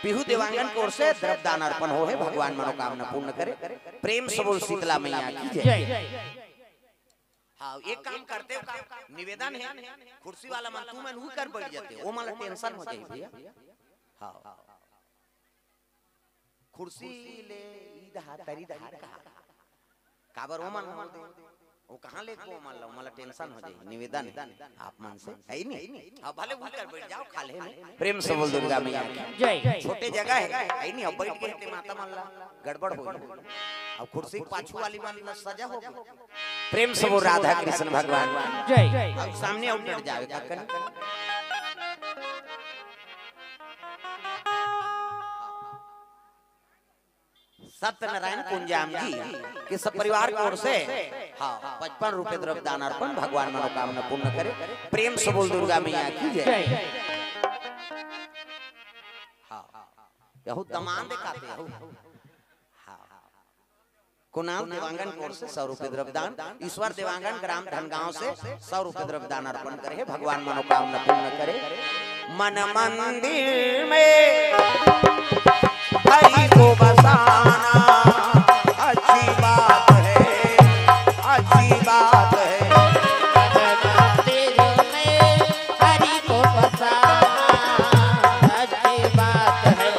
पीहू देवांगन कोर से द्रव्यदान अर्पण हो है भगवान मनोकामना पूर्ण करे प्रेम से बोल शीतला मैया की जय जय हाँ एक काम करते हो निवेदन है कुर्सी वाला मन तू मन कर बैठ जाते वो मला टेंशन हो जाए भैया हाँ कुर्सी ले इधर तरी धर का काबर वो मन वो कहाँ ले को मान लो मला टेंशन हो जाए निवेदन आप मन से है ही नहीं अब भले भूल कर बैठ जाओ खा ले प्रेम से बोल दुर्गा मैया जय छोटे जगह है ही नहीं अब बैठ के ते माता मान ला गड़बड़ हो अब कुर्सी पाछू वाली मान ला सजा हो प्रेम से वो राधा कृष्ण भगवान जय अब सामने उठ जावे काकन सत्यनारायण कुंजाम जी के सब परिवार की ओर से हाँ 55 रुपए द्रव्य दान अर्पण भगवान मनोकामना पूर्ण करे प्रेम से बोल दुर्गा मैया की जय हाँ यहू तमाम दिखाते हो कुणाल देवांगन की ओर से 100 रुपए द्रव्य दान ईश्वर देवांगन ग्राम धनगांव से 100 रुपए द्रव्य दान अर्पण करे भगवान मनोकामना पूर्ण करे मन मंदिर में हरि को बसाना अच्छी बात है अच्छी बात है मंदिर में हरि को बसाना अच्छी बात है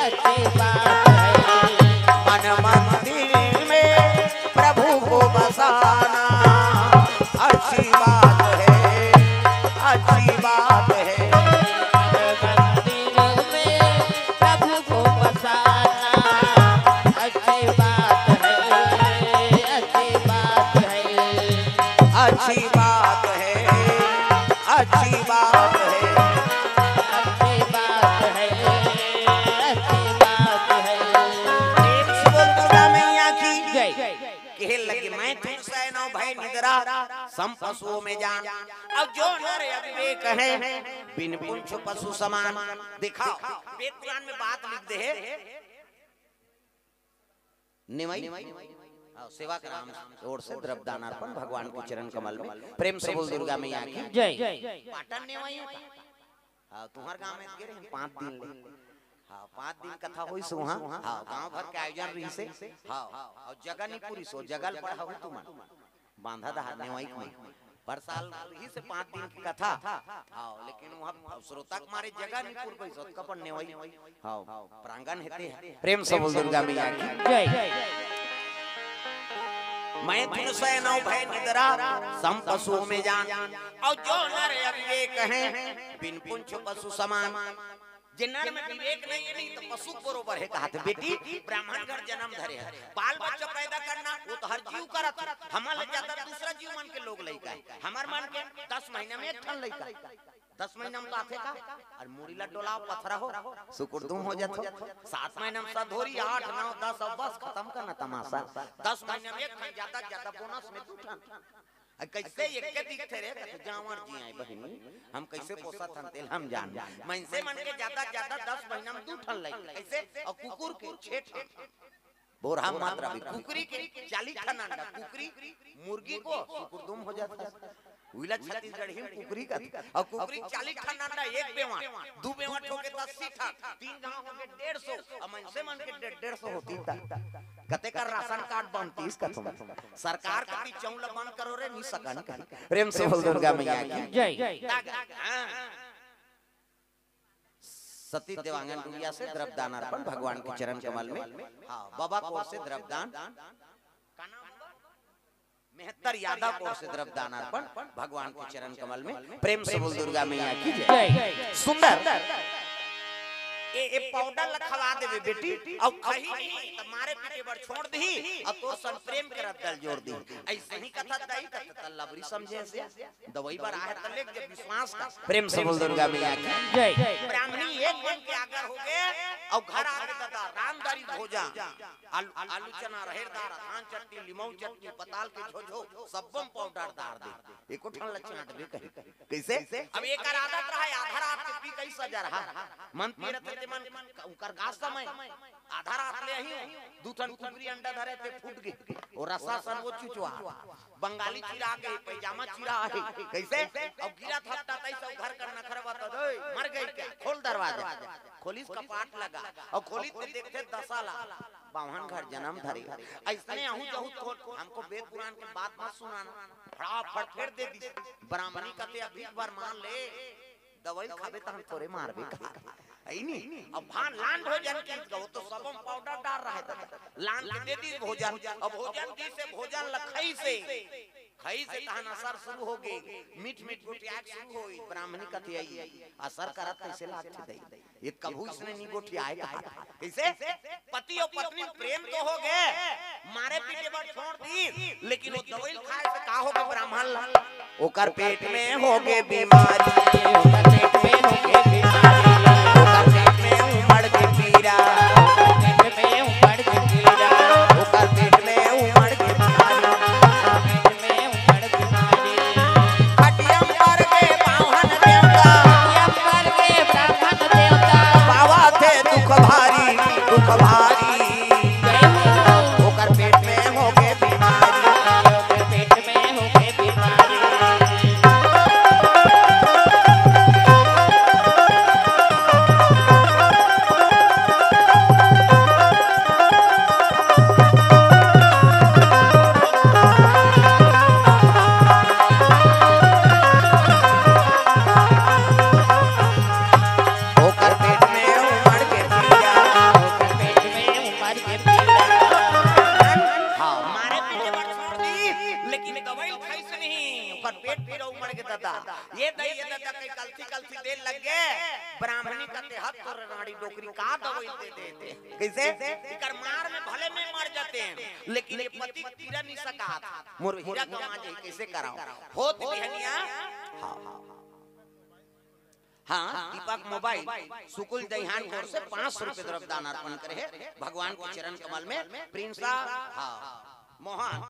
अच्छी बात है मन मंदिर में प्रभु को बसाना अच्छी बात है अच्छी बात है अच्छी बात है अच्छी बात है अच्छी बात है अच्छी बात है प्रेम से बोल दुर्गा मैया की जय कहे लगे मैं तुमसे न भय निद्रा सम पशुओं में जान अब जो नर अविवेक है बिन पुंछ पशु समान दिखाओ वेद पुराण में बात लिख दे है निमई सेवा कराम ओर से द्रव्य दान अर्पण भगवान के चरण कमल में प्रेम से बोल दुर्गा मैया की जय पाटन निमई हां तुम्हार गांव में गिरे 5 दिन ले हां 5 दिन कथा होई सो हां गांव भर के आयोजन रही से हां और जगह नहीं पूरी सो जगल पड़ा हो तुम बांधा दहा निमई में पर साल ही से 5 दिन की कथा हां लेकिन वहां श्रोता के मारे जगह नहीं पूर पैसा कपन निमई हां प्रांगण हेते प्रेम से बोल दुर्गा मैया की जय मैं तुमसे न भय निद्रा सम पशुओं में जान और जो नर अविवेक हैं बिन पुंछ पशु समान जिन्नर में विवेक नहीं है नहीं तो पशु बरोबर है कहा बेटी ब्राह्मण घर जन्म धरे है बाल बच्चा पैदा करना वो तो हर जीव करत हमारे ज्यादा दूसरा जीव मन के लोग लइका है हमार मन के 10 महीने में एक ठन लइका 10 महीना में तो आथे का और मुड़ी ला डोला पथरा हो सुकुरदुम हो जातो 7 महीना में सधोरी 8 9 10 अब बस खत्म करना तमाशा 10 महीने में एक ठन ज्यादा बोनस में 2 ठन कैसे एक के दिखते रे जावर जी आई बहिनी हम कैसे पोसा थन तेल हम जान मन से मन के ज्यादा 10 महीना में 2 ठन लई कैसे और कुकुर के 6 ठन बोरा मात्रा भी कुकरी के 40 ठन अंडा कुकरी मुर्गी को सुकुरदुम हो जाता उइला छत्तीसगढ़ ही कुकरी का और कुकरी 40 ठन अंडा एक बेवा 2 बेवा ठोके 80 ठन 3 गांव हो गए 150 और मन से मन के 150 होती था कते का राशन कार्ड बनती इसका तुम सरकार का भी चौला बंद करो रे नहीं सकन प्रेम से बोल दुर्गा मैया की जय सती देवांगन दुनिया से द्रव्य दान अर्पण भगवान के चरण कमल में हां बाबा कोर से द्रव्य दान मेहत्तर यादव कोर से द्रव्य दान अर्पण भगवान के चरण कमल में प्रेम से बोल दुर्गा मैया की जय सुंदर ए पाउडर लखवा देवे बेटी और कहीं नहीं तुम्हारे पीछे बर छोड़ दी अब तो सन प्रेम के रद्दल जोड़ दी ऐसे ही कथा दई कथा लबरी समझे से दवाई बार आए त लेक जब विश्वास का प्रेम से बोल दुर्गा मैया की जय ब्राह्मणी एक मन के आगर हो गए और घर आके दादा रामदारी भोजा आलू चना रहेर दार धान चटनी लीमौ चटनी पताल के झोझो सबम पाउडर दार दे एको ठन लचना दे कैसे अब एक आदत रहा आधा रात के पी कैसा जा रहा मन तीरथ मन उनकर गाछ समय आधा रात ले ही दूठन कुकरी अंडा धरे ते फूट गई और रसा सन वो चुचवा बंगाली चिरा के पैजामा चिरा है कैसे अब गिरा थपटा तैसे घर करना खरवा तो मर गई क्या खोल दरवाजा खोलिस कपाट लगा और खोली ते देखते दसाला बावन घर जन्म धरे ऐसने आहू जहू हमको वेद पुराण के बात मत सुनाना फटाफट फेर दे दी ब्राह्मणी कते अभी बार मान ले दवाई खाबे त हम तोरे मारबे का है नहीं। अब भान लान भोजन की वो तो सबम पाउडर डाल रहा है, लान के दे दी भोजन, अब भोजन दी से भोजन लखई से तहन असर शुरू हो गई, मीठ मीठ गोटिया शुरू होई, ब्राह्मणी कथी आई असर करत कैसे लागत दई, ये कभू इसने नी गोटिया आए कैसे पति और पत्नी प्रेम तो हो गए, मारे पीटे पर छोड़ दी, लेकिन वो दवाई खाए से का हो गए ब्राह्मण, ओकर पेट में हो गए बीमारी, ओकर पेट में हो गए बीमारी, ओकर पेट में उमड़ के पीरा, पेट में उमड़ के पीरा, ओकर पेट में उमड़ के बीमारी, पेट में उमड़ के बीमारी, खटियम पर के पावन देवता, खटियम पर के ब्राह्मण देवता, पावा थे दुख भारी, दुख भारी, ओकर पेट में हो गए बीमारी, ओकर पेट में हो गए बीमारी। ये दादा कई कलथी दे लग गए, ब्राह्मणी कहते हाथ तो राड़ी डोकरी का दवाई दे देते कैसे इकर मार में भले में मर जाते हैं, लेकिन ये पति तीरा नहीं सका, मोर हीरा गवा जाए कैसे कराओ होत बिहनिया। हाँ दीपक मोबाइल सुकुल दहिहान कोर से 500 रुपए तरफ दान अर्पण करे है भगवान के चरण कमल में, प्रिंस हाँ मोहन